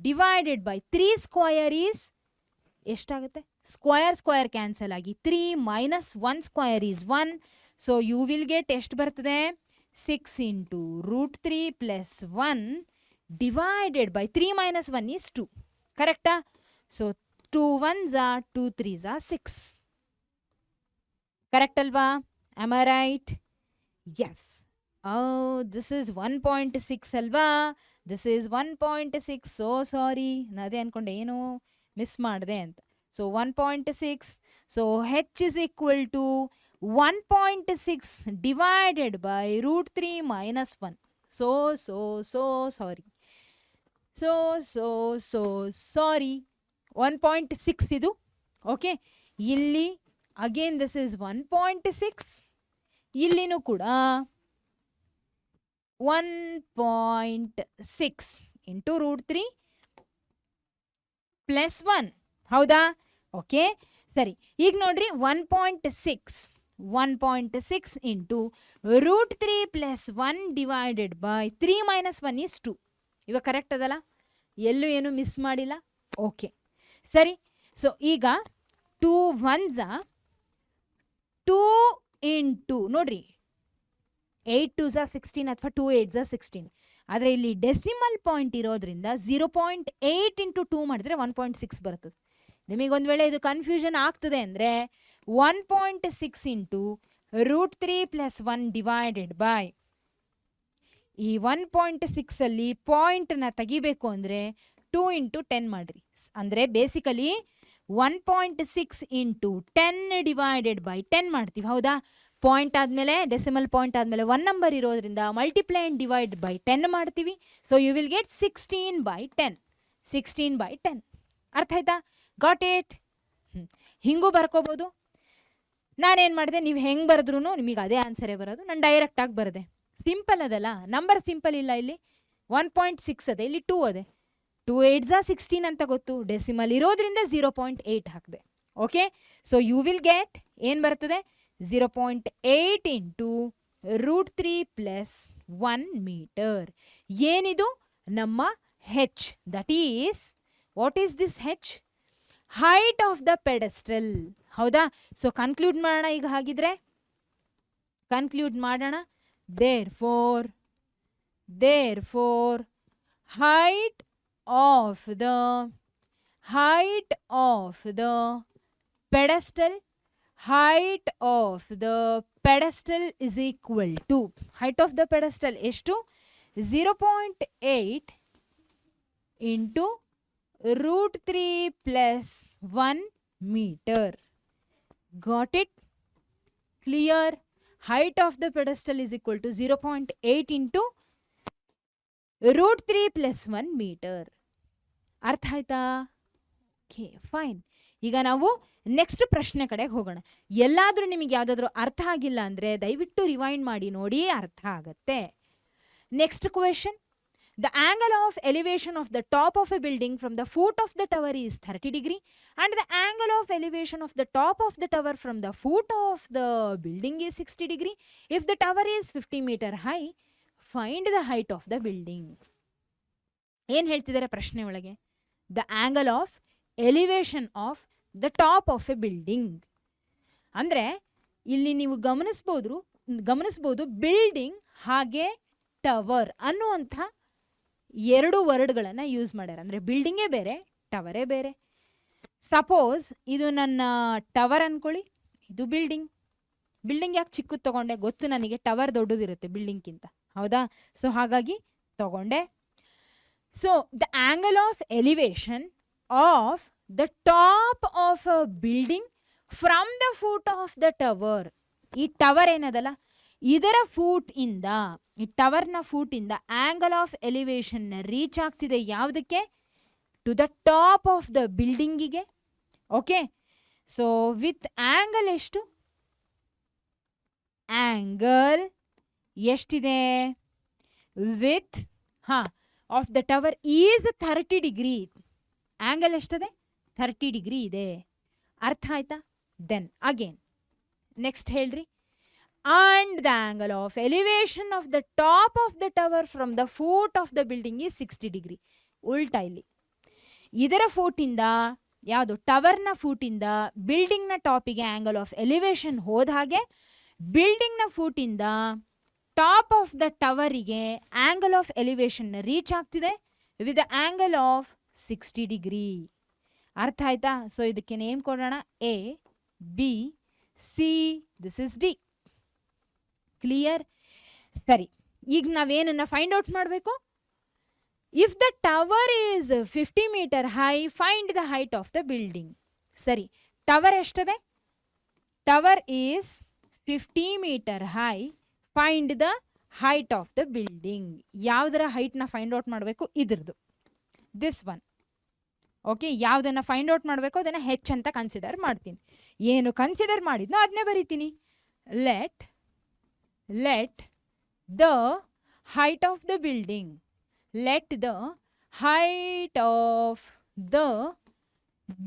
divided by 3 square is ಎಷ್ಟಾಗುತ್ತೆ, square square cancel ಆಗಿ 3 minus 1 square is 1. So you will get ಎಷ್ಟು ಬರ್ತದೆ, 6 into √3 plus 1 divided by 3 minus 1 is 2, ಕರೆಕ್ಟಾ. So 2 1s are 2 3s are 6, correct ಅಲ್ವಾ? Am I right? Yes. This is 1.6 ಅಲ್ವಾ, this is 1.6. So sorry, ಅದೇ ಅನ್ಕೊಂಡೆ ಏನು miss ಮಾಡಿದೆ ಅಂತ. So 1.6. So H is equal to 1.6 divided by √3 minus 1. So sorry, so sorry 1.6 ಇದು, okay. ಇಲ್ಲಿ again this is 1.6, ಇಲ್ಲಿನೂ ಕೂಡ 1.6 ಇಂಟು √3 ಪ್ಲಸ್ 1, ಹೌದಾ, ಓಕೆ. ಸರಿ, ಈಗ ನೋಡ್ರಿ 1.6 into √3 plus 1 divided by 3 minus 1 is 2. ಇವಾಗ ಕರೆಕ್ಟ್ ಅದಲ್ಲ, ಎಲ್ಲೂ ಏನು ಮಿಸ್ ಮಾಡಿಲ್ಲ, ಓಕೆ. ಸರಿ, ಸೊ ಈಗ 2 1s 2 ಇಂಟು ನೋಡ್ರಿ 8 2 16 ಅಥವಾ 2 8 16. ಆದರೆ ಇಲ್ಲಿ ಡೆಸಿಮಲ್ ಪಾಯಿಂಟ್ ಇರೋದ್ರಿಂದ 0.8 ಇಂಟು 2 ಮಾಡಿದ್ರೆ 1.6 ಬರ್ತದೆ. ನಿಮಗೊಂದು ವೇಳೆ ಇದು ಕನ್ಫ್ಯೂಷನ್ ಆಗ್ತದೆ ಅಂದರೆ 1.6 ಇಂಟು √3 + 1 ಡಿವೈಡೆಡ್ ಬೈ ಈ 1.6 ಅಲ್ಲಿ ಪಾಯಿಂಟ್ನ ತೆಗಿಬೇಕು ಅಂದರೆ 2 ಇಂಟು 10 ಮಾಡಿರಿ. ಅಂದರೆ ಬೇಸಿಕಲಿ 1.6 ಇಂಟು 10 ಡಿವೈಡೆಡ್ ಬೈ 10 ಮಾಡ್ತೀವಿ. ಹೌದಾ? ಪಾಯಿಂಟ್ ಆದಮೇಲೆ ಡೆಸಿಮಲ್ ಪಾಯಿಂಟ್ ಆದಮೇಲೆ 1 ನಂಬರ್ ಇರೋದ್ರಿಂದ ಮಲ್ಟಿಪ್ಲೈ ಆ್ಯಂಡ್ ಡಿವೈಡ್ ಬೈ 10 ಮಾಡ್ತೀವಿ. So you will get 16/10. 16/10. ಅರ್ಥ ಆಯ್ತಾ? Got it? ಹಿಂಗೂ ಬರ್ಕೋಬೋದು. ನಾನೇನು ಮಾಡಿದೆ, ನೀವು ಹೆಂಗೆ ಬರೆದ್ರೂ ನಿಮಗೆ ಅದೇ ಆನ್ಸರೇ ಬರೋದು. ನಾನು ಡೈರೆಕ್ಟಾಗಿ ಬರೆದೆ. ಸಿಂಪಲ್ ಅದಲ್ಲ, ನಂಬರ್ ಸಿಂಪಲ್ ಇಲ್ಲ. ಇಲ್ಲಿ 1.6 ಅದೇ, ಇಲ್ಲಿ 2 ಅದೇ. 2 8 16 ಅಂತ ಗೊತ್ತು, ಡೆಸಿಮಲ್ ಇರೋದ್ರಿಂದ 0.8 ಹಾಕಿದೆ. Okay, so you will get ಏನು ಬರ್ತದೆ, 0.8 ಇಂಟು √3 + 1 ಮೀಟರ್. ಏನಿದು ನಮ್ಮ H. That is, what is this H? Height of the pedestal. ಹೌದಾ? ಸೊ ಕನ್ಕ್ಲೂಡ್ ಮಾಡೋಣ ಈಗ. ಹಾಗಿದ್ರೆ ಕನ್ಕ್ಲೂಡ್ ಮಾಡೋಣ. therefore height of the pedestal is equal to, height of the pedestal ಎಷ್ಟು? 0.8 into √3 + 1 metre. got it? clear? height of the pedestal is equal to 0.8 into √3 + 1 metre. ಅರ್ಥ ಆಯ್ತಾ? Okay, fine. ಈಗ ನಾವು next ಪ್ರಶ್ನೆ ಕಡೆಗೆ ಹೋಗೋಣ. ಎಲ್ಲಾದರೂ ನಿಮಗೆ ಯಾವುದಾದ್ರೂ ಅರ್ಥ ಆಗಿಲ್ಲ ಅಂದರೆ ದಯವಿಟ್ಟು ರಿವೈಂಡ್ ಮಾಡಿ ನೋಡಿ, ಅರ್ಥ ಆಗತ್ತೆ. Next question. The angle of elevation of the top of a building from the foot of the tower is 30 degree and the angle of elevation of the top of the tower from the foot of the building is 60 degree. If the tower is 50 meter high, find the height of the building. ಏನು ಹೇಳ್ತಿದ್ದಾರೆ ಪ್ರಶ್ನೆ ಒಳಗೆ? The angle of elevation of the top of a building. ಅಂದರೆ ಇಲ್ಲಿ ನೀವು ಗಮನಿಸ್ಬೋದು building ಹಾಗೆ tower ಅನ್ನುವಂಥ ಎರಡು ವರ್ಡ್ಗಳನ್ನು ಯೂಸ್ ಮಾಡ್ಯಾರ. ಅಂದರೆ ಬಿಲ್ಡಿಂಗೇ ಬೇರೆ, ಟವರೇ ಬೇರೆ. ಸಪೋಸ್ ಇದು ನನ್ನ ಟವರ್ ಅಂದ್ಕೊಳ್ಳಿ, ಇದು ಬಿಲ್ಡಿಂಗ್. ಬಿಲ್ಡಿಂಗ್ ಯಾಕೆ ಚಿಕ್ಕದು ತೊಗೊಂಡೆ ಗೊತ್ತು ನನಗೆ, ಟವರ್ ದೊಡ್ಡದಿರುತ್ತೆ ಬಿಲ್ಡಿಂಗ್ಗಿಂತ. ಹೌದಾ? ಸೊ ಹಾಗಾಗಿ ತೊಗೊಂಡೆ. So the angle of elevation of the top of a building from the foot of the tower. ಈ ಟವರ್ ಏನದಲ್ಲ, ಇದರ ಫೂಟಿಂದ, ಈ ಟವರ್ನ ಫೂಟಿಂದ ಆಂಗಲ್ ಆಫ್ ಎಲಿವೇಶನ್ ರೀಚ್ ಆಗ್ತಿದೆ ಯಾವುದಕ್ಕೆ? To the top of the ಬಿಲ್ಡಿಂಗಿಗೆ. ಓಕೆ, ಸೊ ವಿತ್ ಆಂಗಲ್ ಎಷ್ಟು? ಆಂಗಲ್ ಎಷ್ಟಿದೆ? With of the tower is 30 degree. Angle ಎಷ್ಟದೆ? 30 ಡಿಗ್ರಿ ಇದೆ. ಅರ್ಥ ಆಯ್ತಾ? ದೆನ್ ಅಗೇನ್ ನೆಕ್ಸ್ಟ್ ಹೇಳ್ರಿ. And the angle of elevation of the top of the tower from the foot of the building is 60 degree. ಉಲ್ಟಾ ಇಲ್ಲಿ ಇದರ ಫೂಟಿಂದ, ಯಾವುದು ಟವರ್ನ ಫೂಟಿಂದ ಬಿಲ್ಡಿಂಗ್ನ ಟಾಪಿಗೆ ಆಂಗಲ್ ಆಫ್ ಎಲಿವೇಶನ್ ಹೋದ ಹಾಗೆ ಬಿಲ್ಡಿಂಗ್ನ ಫೂಟಿಂದ ಟಾಪ್ ಆಫ್ ದ ಟವರಿಗೆ ಆಂಗಲ್ ಆಫ್ ಎಲಿವೇಶನ್ ರೀಚ್ ಆಗ್ತಿದೆ ವಿತ್ ಆಂಗಲ್ ಆಫ್ 60 ಡಿಗ್ರಿ. ಅರ್ಥ ಆಯ್ತಾ? ಸೊ ಇದಕ್ಕೆ ನೇಮ್ ಕೊಡೋಣ A, B, C, this is D. Clear? ಸರಿ, ಈಗ ನಾವೇನನ್ನ ಫೈಂಡ್ ಔಟ್ ಮಾಡಬೇಕು? If the tower is 50 meter high, find the height of the building. ಸರಿ, ಟವರ್ ಎಷ್ಟದೆ? Tower is 50 meter high, find the height of the building. ಯಾವುದರ ಹೈಟ್ನ find out ಮಾಡಬೇಕು? ಇದ್ರದ್ದು, this one. Okay, ಯಾವುದನ್ನು ಫೈಂಡ್ ಔಟ್ ಮಾಡಬೇಕು ಅದನ್ನು ಹೆಚ್ ಅಂತ ಕನ್ಸಿಡರ್ ಮಾಡ್ತೀನಿ. ಏನು ಕನ್ಸಿಡರ್ ಮಾಡಿದ್ನೋ ಅದನ್ನೇ ಬರೀತೀನಿ. let the height of the building, let the height of the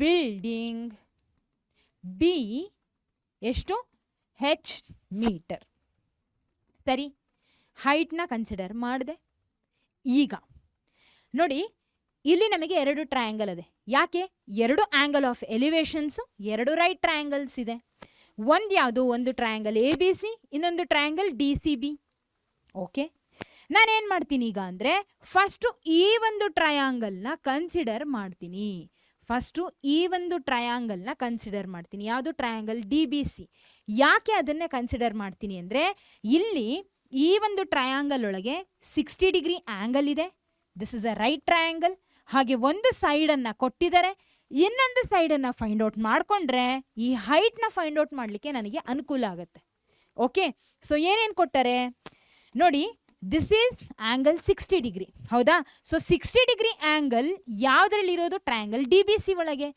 building be ಎಷ್ಟು? h metre. ಸರಿ, ಹೈಟ್ನ ಕನ್ಸಿಡರ್ ಮಾಡಿದೆ. ಈಗ ನೋಡಿ, ಇಲ್ಲಿ ನಮಗೆ ಎರಡು ಟ್ರಯಾಂಗಲ್ ಇದೆ. ಯಾಕೆ? ಎರಡು ಆಂಗಲ್ ಆಫ್ ಎಲಿವೇಶನ್ಸು, ಎರಡು ರೈಟ್ ಟ್ರಯಾಂಗಲ್ಸ್ ಇದೆ. ಒಂದು ಯಾವುದು? ಒಂದು ಟ್ರಯಾಂಗಲ್ ಎ ಬಿ ಸಿ, ಇನ್ನೊಂದು triangle D C B. Okay, ನಾನೇನು ಮಾಡ್ತೀನಿ ಈಗ ಅಂದರೆ ಫಸ್ಟು ಈ ಒಂದು ಟ್ರಯಾಂಗಲ್ನ ಕನ್ಸಿಡರ್ ಮಾಡ್ತೀನಿ. ಕನ್ಸಿಡರ್ ಮಾಡ್ತೀನಿ. ಯಾವುದು? Triangle DBC. ಯಾಕೆ ಅದನ್ನೇ ಕನ್ಸಿಡರ್ ಮಾಡ್ತೀನಿ ಅಂದರೆ ಇಲ್ಲಿ ಈ ಒಂದು ಟ್ರಯಾಂಗಲ್ ಒಳಗೆ 60 ಡಿಗ್ರಿ ಆ್ಯಂಗಲ್ ಇದೆ. This is a right triangle. ಹಾಗೆ ಒಂದು ಸೈಡನ್ನು ಕೊಟ್ಟಿದ್ದಾರೆ, ಇನ್ನೊಂದು ಸೈಡನ್ನು ಫೈಂಡ್ ಔಟ್ ಮಾಡಿಕೊಂಡ್ರೆ ಈ ಹೈಟ್ನ ಫೈಂಡ್ ಔಟ್ ಮಾಡಲಿಕ್ಕೆ ನನಗೆ ಅನುಕೂಲ ಆಗುತ್ತೆ. ಓಕೆ, ಸೊ ಏನೇನು ಕೊಟ್ಟಾರೆ ನೋಡಿ. ದಿಸ್ ಈಸ್ ಆ್ಯಂಗಲ್ 60 ಡಿಗ್ರಿ, ಹೌದಾ? ಸೊ 60 ಡಿಗ್ರಿ ಆ್ಯಂಗಲ್ ಯಾವುದ್ರಲ್ಲಿರೋದು? ಟ್ರಯಾಂಗಲ್ DBC ಒಳಗೆ.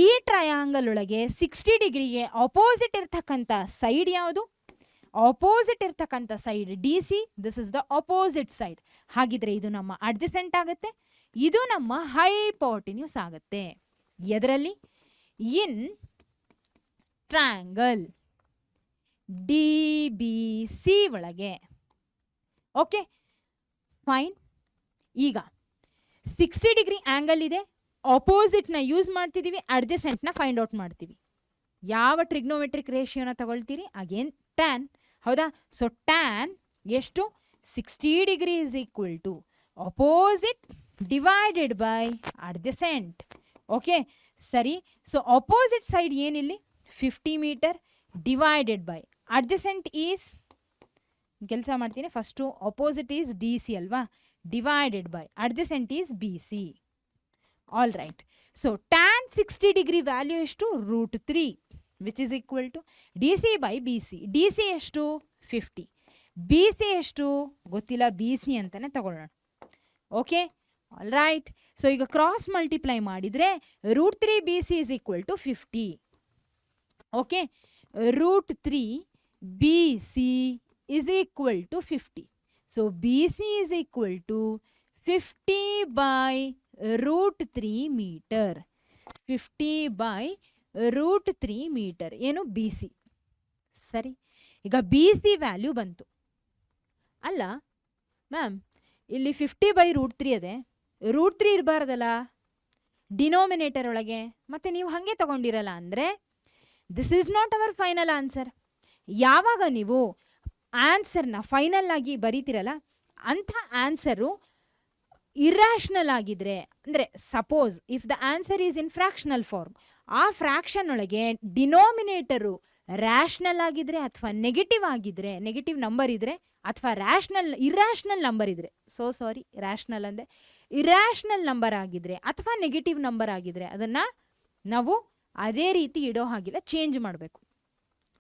ಈ ಟ್ರಯಾಂಗಲ್ ಒಳಗೆ 60 ಡಿಗ್ರಿಗೆ ಅಪೋಸಿಟ್ ಇರ್ತಕ್ಕಂಥ ಸೈಡ್ ಯಾವುದು? ಅಪೋಸಿಟ್ ಇರ್ತಕ್ಕಂಥ side DC. This is the opposite side. ಹಾಗಿದ್ರೆ ಇದು ನಮ್ಮ ಅಡ್ಜಸೆಂಟ್ ಆಗುತ್ತೆ, ಇದು ನಮ್ಮ ಹೈಪೋಟೆನ್ಯೂಸ್ ಆಗುತ್ತೆ. ಎದರಲ್ಲಿ? ಇನ್ ಟ್ರಯಾಂಗಲ್ DBC ಒಳಗೆ. Okay, fine. ಈಗ 60 ಡಿಗ್ರಿ ಆ್ಯಂಗಲ್ ಇದೆ, ಅಪೋಸಿಟ್ನ ಯೂಸ್ ಮಾಡ್ತಿದ್ದೀವಿ, ಅಡ್ಜಸೆಂಟ್ನ ಫೈಂಡ್ ಔಟ್ ಮಾಡ್ತೀವಿ. ಯಾವ ಟ್ರಿಗ್ನೋಮೆಟ್ರಿಕ್ ರೇಷಿಯೋನ ತಗೊಳ್ತೀರಿ? ಅಗೇನ್ ಟ್ಯಾನ್, ಹೌದಾ? ಸೊ ಟ್ಯಾನ್ ಎಷ್ಟು? 60 degree is equal to opposite divided by adjacent. Okay, ಸರಿ. ಸೊ ಅಪೋಸಿಟ್ ಸೈಡ್ ಏನಿಲ್ಲಿ? 50 meter divided by adjacent is, ಕೆಲಸ ಮಾಡ್ತೀನಿ, ಫಸ್ಟು ಅಪೋಸಿಟ್ ಈಸ್ DC ಅಲ್ವಾ, divided by adjacent is BC. All right. So tan 60 degree value ಎಷ್ಟು? √3 which is equal to DC by BC. DC ಎಷ್ಟು? 50. BC ಎಷ್ಟು? ಗೊತ್ತಿಲ್ಲ, BC ಅಂತಲೇ ತಗೊಳ್ಳೋಣ. Okay, all right. ಸೊ ಈಗ ಕ್ರಾಸ್ ಮಲ್ಟಿಪ್ಲೈ ಮಾಡಿದರೆ √3 BC is equal to 50. Okay, √3 BC is equal to 50. So BC is equal to 50 by √3 meter. 50 by √3 meter ಏನು? BC. ಸರಿ, ಈಗ BC ವ್ಯಾಲ್ಯೂ ಬಂತು ಅಲ್ಲ ಮ್ಯಾಮ್. ಇಲ್ಲಿ 50 by √3 ಅದೇ, √3 ಇರಬಾರ್ದಲ್ಲ ಡಿನೋಮಿನೇಟರ್ ಒಳಗೆ, ಮತ್ತೆ ನೀವು ಹಾಗೆ ತಗೊಂಡಿರಲ್ಲ ಅಂದರೆ this is not hour final answer. ಯಾವಾಗ ನೀವು ಆನ್ಸರ್ನ ಫೈನಲ್ ಆಗಿ ಬರೀತಿರಲ್ಲ, ಅಂಥ ಆನ್ಸರು ಇರ್ಯಾಷನಲ್ ಆಗಿದ್ರೆ, ಅಂದರೆ suppose if the answer is in fractional form, ಆ ಫ್ರ್ಯಾಕ್ಷನ್ ಒಳಗೆ ಡಿನೋಮಿನೇಟರು ರ್ಯಾಷನಲ್ ಆಗಿದ್ರೆ ಅಥವಾ ನೆಗೆಟಿವ್ ಆಗಿದ್ರೆ, ನೆಗೆಟಿವ್ ನಂಬರ್ ಇದ್ದರೆ ಅಥವಾ ಇರ್ಯಾಷನಲ್ ನಂಬರ್ ಇದ್ದರೆ, ರ್ಯಾಷನಲ್ ಅಂದರೆ ಇರ್ಯಾಷನಲ್ ನಂಬರ್ ಆಗಿದ್ರೆ ಅಥವಾ ನೆಗೆಟಿವ್ ನಂಬರ್ ಆಗಿದ್ರೆ ಅದನ್ನು ನಾವು ಅದೇ ರೀತಿ ಇಡೋ ಹಾಗಿಲ್ಲ, ಚೇಂಜ್ ಮಾಡಬೇಕು.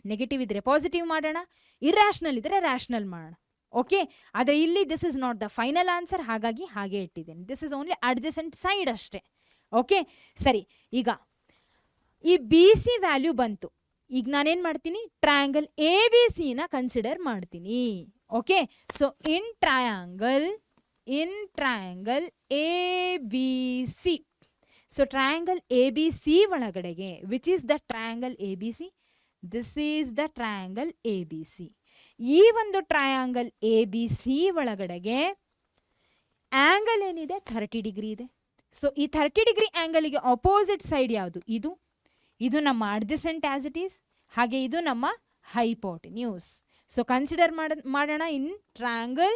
ನೆಗೆಟಿವ್ ಇದ್ದರೆ ಪಾಸಿಟಿವ್ ಮಾಡೋಣ, ಇರ್ಯಾಷನಲ್ ಇದ್ದರೆ ರ್ಯಾಷನಲ್ ಮಾಡೋಣ. ಓಕೆ, ಆದರೆ ಇಲ್ಲಿ this is not the final answer, ಹಾಗಾಗಿ ಹಾಗೆ ಇಟ್ಟಿದ್ದೇನೆ. This is only adjacent side ಅಷ್ಟೇ. ಓಕೆ, ಸರಿ. ಈಗ ಈ BC ವ್ಯಾಲ್ಯೂ ಬಂತು. ಈಗ ನಾನೇನು ಮಾಡ್ತೀನಿ? ಟ್ರಯಾಂಗಲ್ ABCನ ಕನ್ಸಿಡರ್ ಮಾಡ್ತೀನಿ. Okay, so in triangle ABC. So triangle ABC ಒಳಗಡೆಗೆ, which is the triangle ABC? This is the triangle ABC. ಈ ಒಂದು ಟ್ರಯಾಂಗಲ್ ABC ಒಳಗಡೆಗೆ ಆ್ಯಂಗಲ್ ಏನಿದೆ? 30 ಡಿಗ್ರಿ ಇದೆ. ಸೊ ಈ 30 ಡಿಗ್ರಿ ಆ್ಯಂಗಲಿಗೆ ಅಪೋಸಿಟ್ ಸೈಡ್ ಯಾವುದು? ಇದು ನಮ್ಮ ಅಡ್ಜಸೆಂಟ್ ಆಸ್ ಇಟ್ ಈಸ್, ಹಾಗೆ ಇದು ನಮ್ಮ ಹೈಪೋಟೆನ್ಯೂಸ್. ಸೊ ಕನ್ಸಿಡರ್ ಮಾಡೋಣ. ಇನ್ ಟ್ರಯಾಂಗಲ್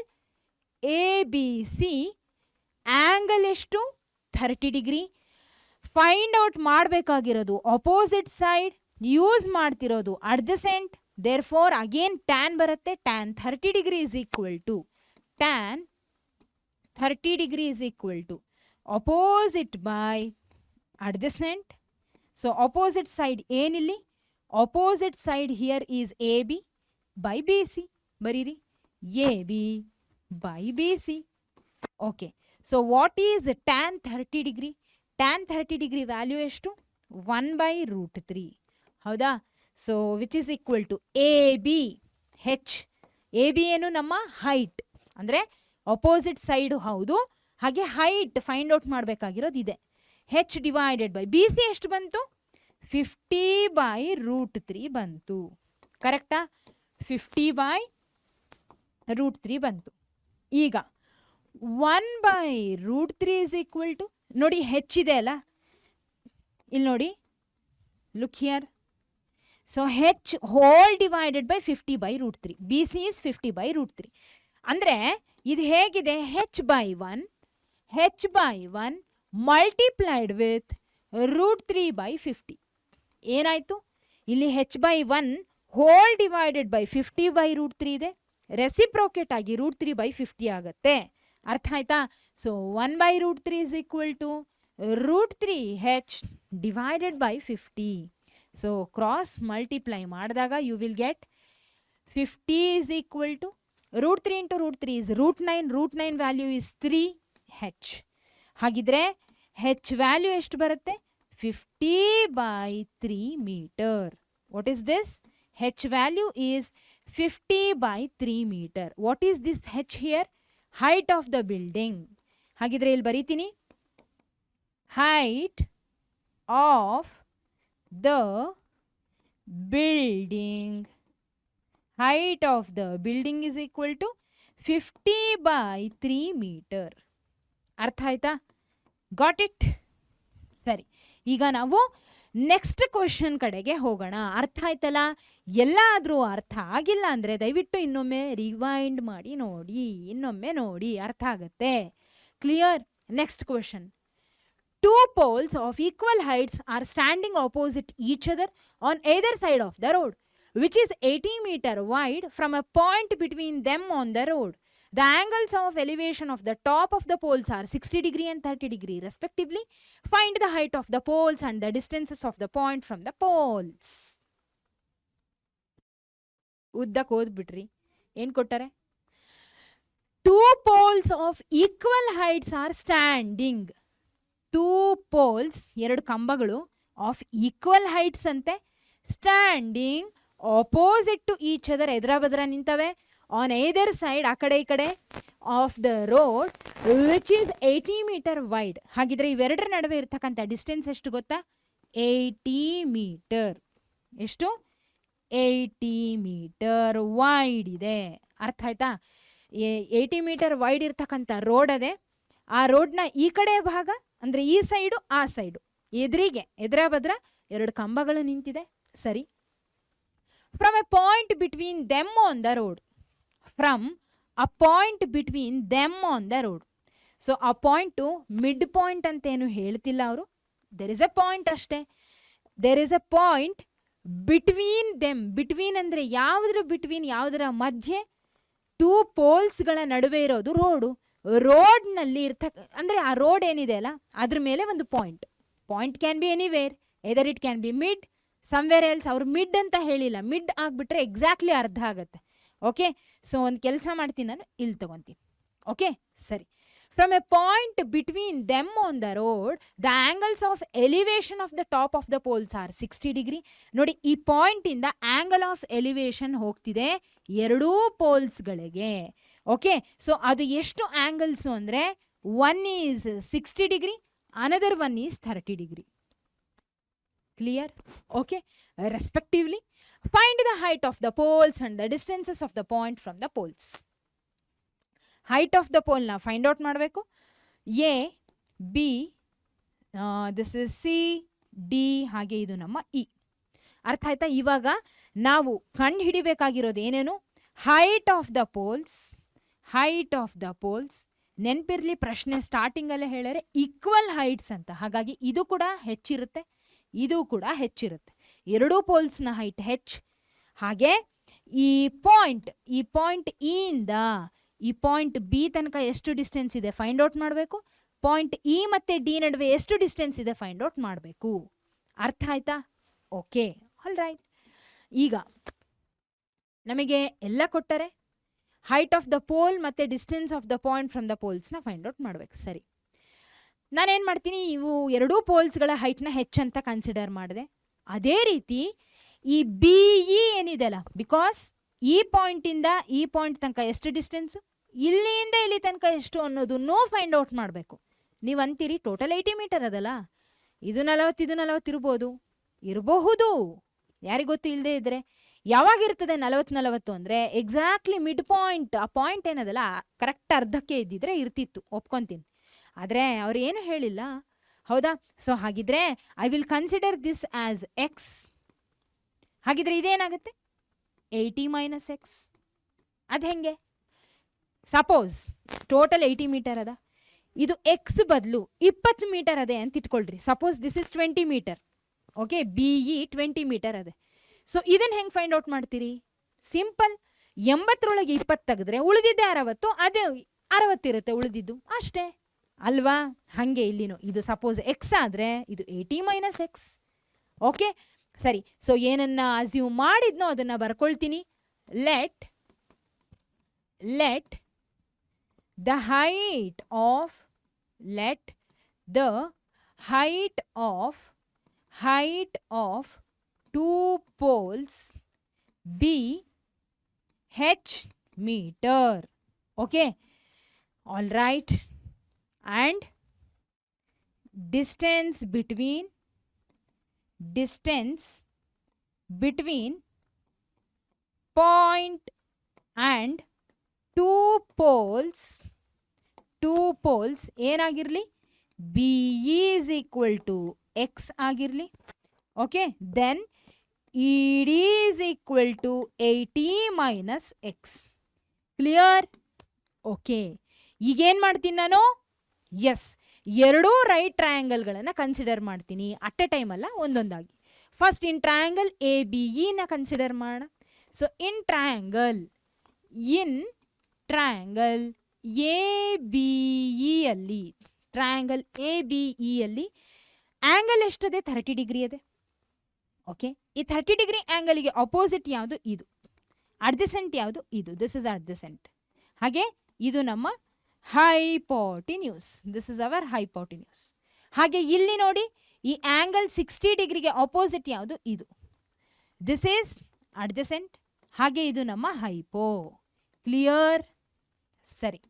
ABC ಆ್ಯಂಗಲ್ ಎಷ್ಟು? 30 ಡಿಗ್ರಿ. ಫೈಂಡ್ ಔಟ್ ಮಾಡಬೇಕಾಗಿರೋದು ಅಪೋಸಿಟ್ ಸೈಡ್, ಯೂಸ್ ಮಾಡ್ತಿರೋದು ಅಡ್ಜಸೆಂಟ್. therefore ಅಗೇನ್ ಟ್ಯಾನ್ ಬರುತ್ತೆ. Tan 30 degree is equal to opposite by adjacent. So opposite side ಏನಿಲ್ಲಿ? Opposite side here is AB by BC. ಬರೀರಿ, AB by BC. Okay, so what is tan 30 degree? Tan 30 degree value ಎಷ್ಟು? 1/√3, ಹೌದಾ? So which is equal to AB. AB ಏನು? ನಮ್ಮ height, ಅಂದರೆ opposite side ಹೌದು, ಹಾಗೆ height find out ಮಾಡಬೇಕಾಗಿರೋದು ಇದೆ. ಡಿವೈಡೆಡ್ ಬೈ BC ಎಷ್ಟು ಬಂತು? 50/√3 ಬಂತು. ಕರೆಕ್ಟಾ? 50/√3 ಬಂತು. ಈಗ 1/√3 ಇಸ್ ಈಕ್ವಲ್ ಟು, ನೋಡಿ ಇದೆ ಅಲ್ಲ, ಇಲ್ಲಿ ನೋಡಿ, look here. So whole divided by 50/√3. BC is 50/√3. ಅಂದರೆ ಇದು ಹೇಗಿದೆ, h/1 ಮಲ್ಟಿಪ್ಲೈಡ್ ವಿತ್ √3/50. ಏನಾಯಿತು, ಇಲ್ಲಿ h/1 ಹೋಲ್ ಡಿವೈಡೆಡ್ ಬೈ 50/√3 ಇದೆ, ರೆಸಿಪ್ರೋಕೇಟ್ ಆಗಿ √3/50 ಆಗುತ್ತೆ. ಅರ್ಥ ಆಯ್ತಾ? So 1/√3 is equal to √3h divided by 50. So cross multiply ಮಾಡಿದಾಗ you will get 50 is equal to √3 into √3 is √9. √9 value is 3h. ಹಾಗಿದ್ರೆ h ವ್ಯಾಲ್ಯೂ ಎಷ್ಟು ಬರುತ್ತೆ, 50/3 meter. What is this? h value is 50/3 meter. What is this h here? Height of the building. ಹಾಗಿದ್ರೆ ಇಲ್ಲಿ ಬರೀತೀನಿ, height of the building. Height of the building is equal to 50/3 meter. ಅರ್ಥ ಆಯ್ತಾ? Got it? ಸರಿ, ಈಗ ನಾವು next question ಕಡೆಗೆ ಹೋಗೋಣ. ಅರ್ಥ ಆಯ್ತಲ್ಲ? ಎಲ್ಲಾದರೂ ಅರ್ಥ ಆಗಿಲ್ಲ ಅಂದರೆ ದಯವಿಟ್ಟು ಇನ್ನೊಮ್ಮೆ ರಿವೈಂಡ್ ಮಾಡಿ ನೋಡಿ, ಇನ್ನೊಮ್ಮೆ ನೋಡಿ, ಅರ್ಥ ಆಗುತ್ತೆ. Clear? Next question. 2 poles of equal heights are standing opposite each other on either side of the road, which is 80 meter wide from a point between them on the road. The angles of elevation of the top of the poles are 60 degree and 30 degree respectively. Find the height of the poles and the distances of the point from the poles. ಉದ್ದಕ್ಕೆ ಓದ್ಬಿಟ್ರಿ. ಏನು ಕೊಟ್ಟಾರೆ? 2 poles of equal heights are standing. 2 poles, 2 ಕಂಬಗಳು, of equal heights ಅಂತೆ, standing opposite to each other, ಎದುರ ಬದ್ರ ನಿಂತವೆ, on either side, ಆ ಕಡೆ ಈ ಕಡೆ, of the road, which is 80 meter wide. ಹಾಗಿದ್ರೆ ಇವೆರಡರ ನಡುವೆ ಇರ್ತಕ್ಕಂಥ ಡಿಸ್ಟೆನ್ಸ್ ಎಷ್ಟು ಗೊತ್ತಾ? 80 ಮೀಟರ್. ಎಷ್ಟು? 80 ಮೀಟರ್ ವೈಡ್ ಇದೆ. ಅರ್ಥ ಆಯ್ತಾ? 80 ಮೀಟರ್ ವೈಡ್ ಇರ್ತಕ್ಕಂಥ ರೋಡ್ ಅದೇ. ಆ ರೋಡ್ನ ಈ ಕಡೆ ಭಾಗ ಅಂದರೆ ಈ ಸೈಡು ಆ ಸೈಡು ಎದುರಿಗೆ ಎದುರ ಬದ್ರ 2 ಕಂಬಗಳು ನಿಂತಿದೆ. ಸರಿ. From a point between them on the road. From a point between them on the road. So ಆ ಪಾಯಿಂಟು ಮಿಡ್ ಪಾಯಿಂಟ್ ಅಂತೇನು ಹೇಳ್ತಿಲ್ಲ ಅವರು. ದೆರ್ ಇಸ್ ಎ ಪಾಯಿಂಟ್ ಅಷ್ಟೇ. There is A point between them. Between ಅಂದರೆ ಯಾವುದ್ರ between, ಯಾವುದರ ಮಧ್ಯೆ? 2 ಪೋಲ್ಸ್ಗಳ ನಡುವೆ ಇರೋದು ರೋಡು. ರೋಡ್ನಲ್ಲಿ ಅಂದರೆ ಆ ರೋಡ್ ಏನಿದೆ ಅಲ್ಲ ಅದ್ರ ಮೇಲೆ ಒಂದು point. Point can be anywhere, either it can be mid, somewhere else. ಅವ್ರು ಮಿಡ್ ಅಂತ ಹೇಳಿಲ್ಲ. ಮಿಡ್ ಆಗಿಬಿಟ್ರೆ ಎಕ್ಸಾಕ್ಟ್ಲಿ ಅರ್ಧ ಆಗುತ್ತೆ. ಓಕೆ, ಸೊ ಒಂದು ಕೆಲಸ ಮಾಡ್ತೀನಿ ನಾನು, ಇಲ್ಲಿ ತಗೊತೀನಿ. ಓಕೆ, ಸರಿ. From a point between them on the road, the angles of elevation of the top of the poles are 60 degree. ನೋಡಿ, ಈ ಪಾಯಿಂಟಿಂದ ಆಂಗಲ್ ಆಫ್ ಎಲಿವೇಶನ್ ಹೋಗ್ತಿದೆ 2 ಪೋಲ್ಸ್ಗಳಿಗೆ. ಓಕೆ, ಸೊ ಅದು ಎಷ್ಟು ಆಂಗಲ್ಸು ಅಂದರೆ 1 is 60 degree, another 1 is 30 degree. Clear? Okay, respectively find the height of the poles and the distances of the point from the poles. Height of the ಪೋಲ್ನ find out ಮಾಡಬೇಕು. A, B, this is C, D, ಹಾಗೆ ಇದು ನಮ್ಮ E. ಅರ್ಥ ಆಯ್ತಾ? ಇವಾಗ ನಾವು ಕಂಡು ಹಿಡಿಬೇಕಾಗಿರೋದು ಏನೇನು? Height of the poles. Height of the poles ನೆನಪಿರಲಿ, ಪ್ರಶ್ನೆ ಸ್ಟಾರ್ಟಿಂಗಲ್ಲೇ ಹೇಳಿದ್ರೆ ಈಕ್ವಲ್ ಹೈಟ್ಸ್ ಅಂತ. ಹಾಗಾಗಿ ಇದು ಕೂಡ ಹೆಚ್ಚಿರುತ್ತೆ, ಇದು ಕೂಡ ಹೆಚ್ಚಿರುತ್ತೆ. 2 ಪೋಲ್ಸ್ನ ಹೈಟ್ ಹೆಚ್ಚು. ಹಾಗೆ ಈ ಪಾಯಿಂಟ್ ಇ ಇಂದ ಈ ಪಾಯಿಂಟ್ ಬಿ ತನಕ ಎಷ್ಟು ಡಿಸ್ಟೆನ್ಸ್ ಇದೆ ಫೈಂಡ್ ಔಟ್ ಮಾಡಬೇಕು. ಪಾಯಿಂಟ್ ಇ ಮತ್ತು ಡಿ ನಡುವೆ ಎಷ್ಟು ಡಿಸ್ಟೆನ್ಸ್ ಇದೆ ಫೈಂಡ್ ಔಟ್ ಮಾಡಬೇಕು. ಅರ್ಥ ಆಯ್ತಾ? Okay, all right. ಈಗ ನಮಗೆ ಎಲ್ಲ ಕೊಟ್ಟರೆ ಹೈಟ್ ಆಫ್ ದ ಪೋಲ್ ಮತ್ತು distance of the point from the ಪೋಲ್ಸ್ನ ಫೈಂಡ್ ಔಟ್ ಮಾಡಬೇಕು. ಸರಿ, ನಾನೇನು ಮಾಡ್ತೀನಿ, ಇವು 2 ಪೋಲ್ಸ್ಗಳ ಹೈಟ್ನ ಹೆಚ್ಚಂತ ಕನ್ಸಿಡರ್ ಮಾಡಿದೆ. ಅದೇ ರೀತಿ ಈ ಬಿ ಇ ಏನಿದೆ ಅಲ್ಲ, ಬಿಕಾಸ್ ಈ ಪಾಯಿಂಟಿಂದ ಈ ಪಾಯಿಂಟ್ ತನಕ ಎಷ್ಟು ಡಿಸ್ಟೆನ್ಸು, ಇಲ್ಲಿಂದ ಇಲ್ಲಿ ತನಕ ಎಷ್ಟು ಅನ್ನೋದನ್ನು ಫೈಂಡ್ ಔಟ್ ಮಾಡಬೇಕು. ನೀವು ಅಂತೀರಿ ಟೋಟಲ್ 80 ಮೀಟರ್ ಅದಲ್ಲ, ಇದು 40 ಇದು 40 ಇರಬಹುದು, ಯಾರಿಗೆ ಗೊತ್ತು ಇಲ್ಲದೆ ಇದ್ದರೆ. ಯಾವಾಗಿರ್ತದೆ 40 ಅಂದರೆ ಎಕ್ಸಾಕ್ಟ್ಲಿ ಮಿಡ್ ಪಾಯಿಂಟ್, ಆ ಪಾಯಿಂಟ್ ಏನದಲ್ಲ ಕರೆಕ್ಟ್ ಅರ್ಧಕ್ಕೆ ಇದ್ದಿದ್ರೆ ಇರ್ತಿತ್ತು, ಒಪ್ಕೊತೀನಿ. ಆದರೆ ಅವ್ರು ಏನು ಹೇಳಿಲ್ಲ, ಹೌದಾ? ಸೊ ಹಾಗಿದ್ರೆ I will consider this as X. ಹಾಗಿದ್ರೆ ಇದೇನಾಗುತ್ತೆ? 80 - x. ಅದು ಹೆಂಗೆ? ಸಪೋಸ್ ಟೋಟಲ್ 80 ಮೀಟರ್ ಅದ, ಇದು ಎಕ್ಸ್ ಬದಲು 20 ಮೀಟರ್ ಅದೇ ಅಂತ ಇಟ್ಕೊಳ್ರಿ. Suppose this is 20 meter, okay, BE 20 meter ಅದೇ. ಸೊ ಇದನ್ನು ಹೆಂಗೆ ಫೈಂಡ್ ಔಟ್ ಮಾಡ್ತೀರಿ? ಸಿಂಪಲ್, 80ರೊಳಗೆ 20 ತೆಗೆದ್ರೆ ಉಳಿದಿದ್ದೆ 60, ಅದೇ 60 ಇರುತ್ತೆ ಉಳಿದಿದ್ದು ಅಷ್ಟೇ ಅಲ್ವಾ? ಹಾಗೆ ಇಲ್ಲಿನೂ ಇದು ಸಪೋಸ್ ಎಕ್ಸ್ ಆದರೆ ಇದು 80 ಮೈನಸ್ ಎಕ್ಸ್. ಓಕೆ ಸರಿ. ಸೊ ಏನನ್ನ ಅಸ್ಯೂಮ್ ಮಾಡಿದ್ನೋ ಅದನ್ನು ಬರ್ಕೊಳ್ತೀನಿ. Let the height of two poles be h meter. Okay, all right, and distance between point and two poles ಏನಾಗಿರಲಿ? BE is equal to x ಆಗಿರಲಿ. Okay, then ED is equal to 80 minus x. Clear? Okay, ಈಗೇನು ಮಾಡ್ತೀನಿ ನಾನು? Yes, ಎರಡೂ right ಟ್ರಯಾಂಗಲ್ಗಳನ್ನು consider ಮಾಡ್ತೀನಿ at a time ಅಲ್ಲ, ಒಂದೊಂದಾಗಿ. ಫಸ್ಟ್ ಇನ್ ಟ್ರಯಾಂಗಲ್ ABE ನ ಕನ್ಸಿಡರ್ ಮಾಡೋಣ. ಸೊ ಇನ್ ಟ್ರಯಾಂಗಲ್ ABE ಅಲ್ಲಿ ಆ್ಯಂಗಲ್ ಎಷ್ಟದೆ? 30 ಡಿಗ್ರಿ ಅದೆ. ಓಕೆ, ಈ 30 ಡಿಗ್ರಿ ಆ್ಯಂಗಲ್ಗೆ ಅಪೋಸಿಟ್ ಯಾವುದು? ಇದು. ಅಡ್ಜಸೆಂಟ್ ಯಾವುದು? ಇದು. This is adjacent. ಹಾಗೆ ಇದು ನಮ್ಮ hypotenuse. This is our hypotenuse. ಹಾಗೆ ಇಲ್ಲಿ ನೋಡಿ, ಈ ಆ್ಯಂಗಲ್ 60 ಡಿಗ್ರಿಗೆ ಅಪೋಸಿಟ್ ಯಾವುದು? ಇದು. This is adjacent. ಹಾಗೆ ಇದು ನಮ್ಮ ಹೈಪೋ. ಕ್ಲಿಯರ್? ಸರಿ.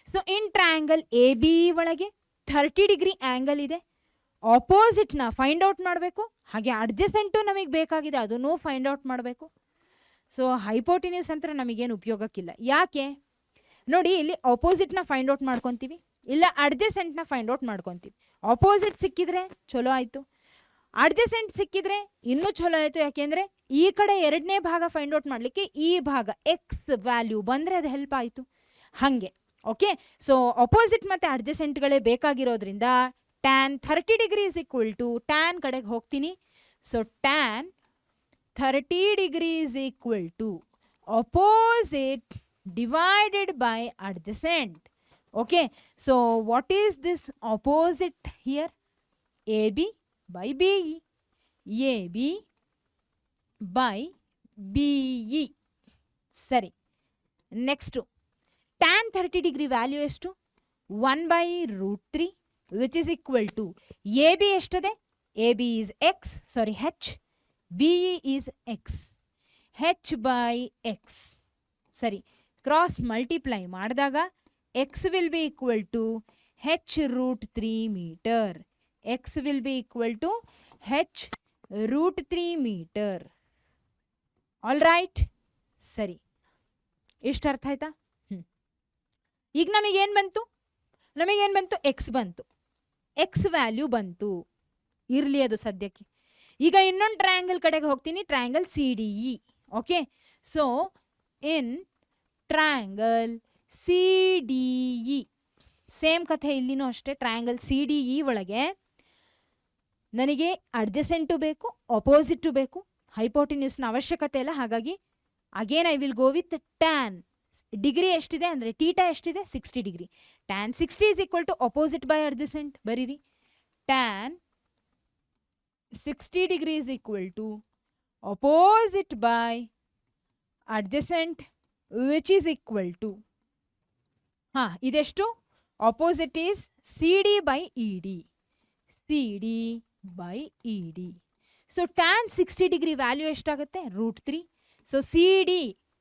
ಸೊ ಇನ್ ಟ್ರಯಾಂಗಲ್ AB ಒಳಗೆ 30 ಡಿಗ್ರಿ ಆ್ಯಂಗಲ್ ಇದೆ. ಆಪೋಸಿಟ್ನ ಫೈಂಡ್ ಔಟ್ ಮಾಡಬೇಕು. ಹಾಗೆ ಅಡ್ಜಸೆಂಟು ನಮಗೆ ಬೇಕಾಗಿದೆ, ಅದನ್ನು ಫೈಂಡ್ ಔಟ್ ಮಾಡಬೇಕು. ಸೊ ಹೈಪೋಟಿನ್ಯೂಸ್ ಅಂತ ನಮಗೇನು ಉಪಯೋಗಕ್ಕಿಲ್ಲ. ಯಾಕೆ ನೋಡಿ, ಇಲ್ಲಿ ಆಪೋಸಿಟ್ನ ಫೈಂಡ್ ಔಟ್ ಮಾಡ್ಕೊತೀವಿ, ಇಲ್ಲ ಅಡ್ಜಸೆಂಟ್ನ ಫೈಂಡ್ ಔಟ್ ಮಾಡ್ಕೊತೀವಿ. ಆಪೋಸಿಟ್ ಸಿಕ್ಕಿದ್ರೆ ಚಲೋ ಆಯಿತು, ಅಡ್ಜಸೆಂಟ್ ಸಿಕ್ಕಿದ್ರೆ ಇನ್ನೂ ಚಲೋ ಆಯಿತು. ಯಾಕೆಂದರೆ ಈ ಕಡೆ ಎರಡನೇ ಭಾಗ ಫೈಂಡ್ ಔಟ್ ಮಾಡಲಿಕ್ಕೆ ಈ ಭಾಗ ಎಕ್ಸ್ ವ್ಯಾಲ್ಯೂ ಬಂದರೆ ಅದು ಹೆಲ್ಪ್ ಆಯಿತು. ಹಾಗೆ ಓಕೆ. ಸೊ ಅಪೋಸಿಟ್ ಮತ್ತು ಅಡ್ಜಸೆಂಟ್ಗಳೇ ಬೇಕಾಗಿರೋದ್ರಿಂದ tan 30 degree is equal to tan ಕಡೆಗೆ ಹೋಗ್ತೀನಿ. So tan 30 degree is equal to opposite divided by adjacent. Okay, so what is this opposite here? AB by BE. AB by BE. ಸರಿ. Next tan 30 degree value ಎಷ್ಟು? 1/√3 which is equal to AB ಎಷ್ಟದೆ? AB is x, sorry h, BE is x, h by x. ಸರಿ, cross multiply ಮಾಡಿದಾಗ x will be equal to h√3 metre. X will be equal to h√3 metre. All right. ಸರಿ, ಇಷ್ಟು ಅರ್ಥ ಆಯ್ತಾ? ಈಗ ನಮಗೇನು ಬಂತು? X ಬಂತು, ಎಕ್ಸ್ ವ್ಯಾಲ್ಯೂ ಬಂತು. ಇರಲಿ ಅದು ಸದ್ಯಕ್ಕೆ. ಈಗ ಇನ್ನೊಂದು ಟ್ರಯಾಂಗಲ್ ಕಡೆಗೆ ಹೋಗ್ತೀನಿ, triangle CDE. Okay, so in triangle CDE same ಕಥೆ ಇಲ್ಲಿನೂ ಅಷ್ಟೇ. ಟ್ರಯಾಂಗಲ್ CDE ಒಳಗೆ ನನಗೆ ಅಡ್ಜಸೆಂಟು ಬೇಕು, ಅಪೋಸಿಟು ಬೇಕು, ಹೈಪೋಟಿನ್ಯೂಸ್ನ ಅವಶ್ಯಕತೆ ಇಲ್ಲ. ಹಾಗಾಗಿ again I will go with tan. Degree ಎಷ್ಟಿದೆ ಅಂದರೆ ಟೀಟಾ ಎಷ್ಟಿದೆ? 60 degree. Tan 60 is equal to opposite by adjacent. ಬರೀರಿ, tan 60 degree is equal to opposite by adjacent which is equal to ಇದೆಷ್ಟು? opposite is CD by ED. CD by ED. So tan 60 degree value ಎಷ್ಟಾಗುತ್ತೆ? √3. So CD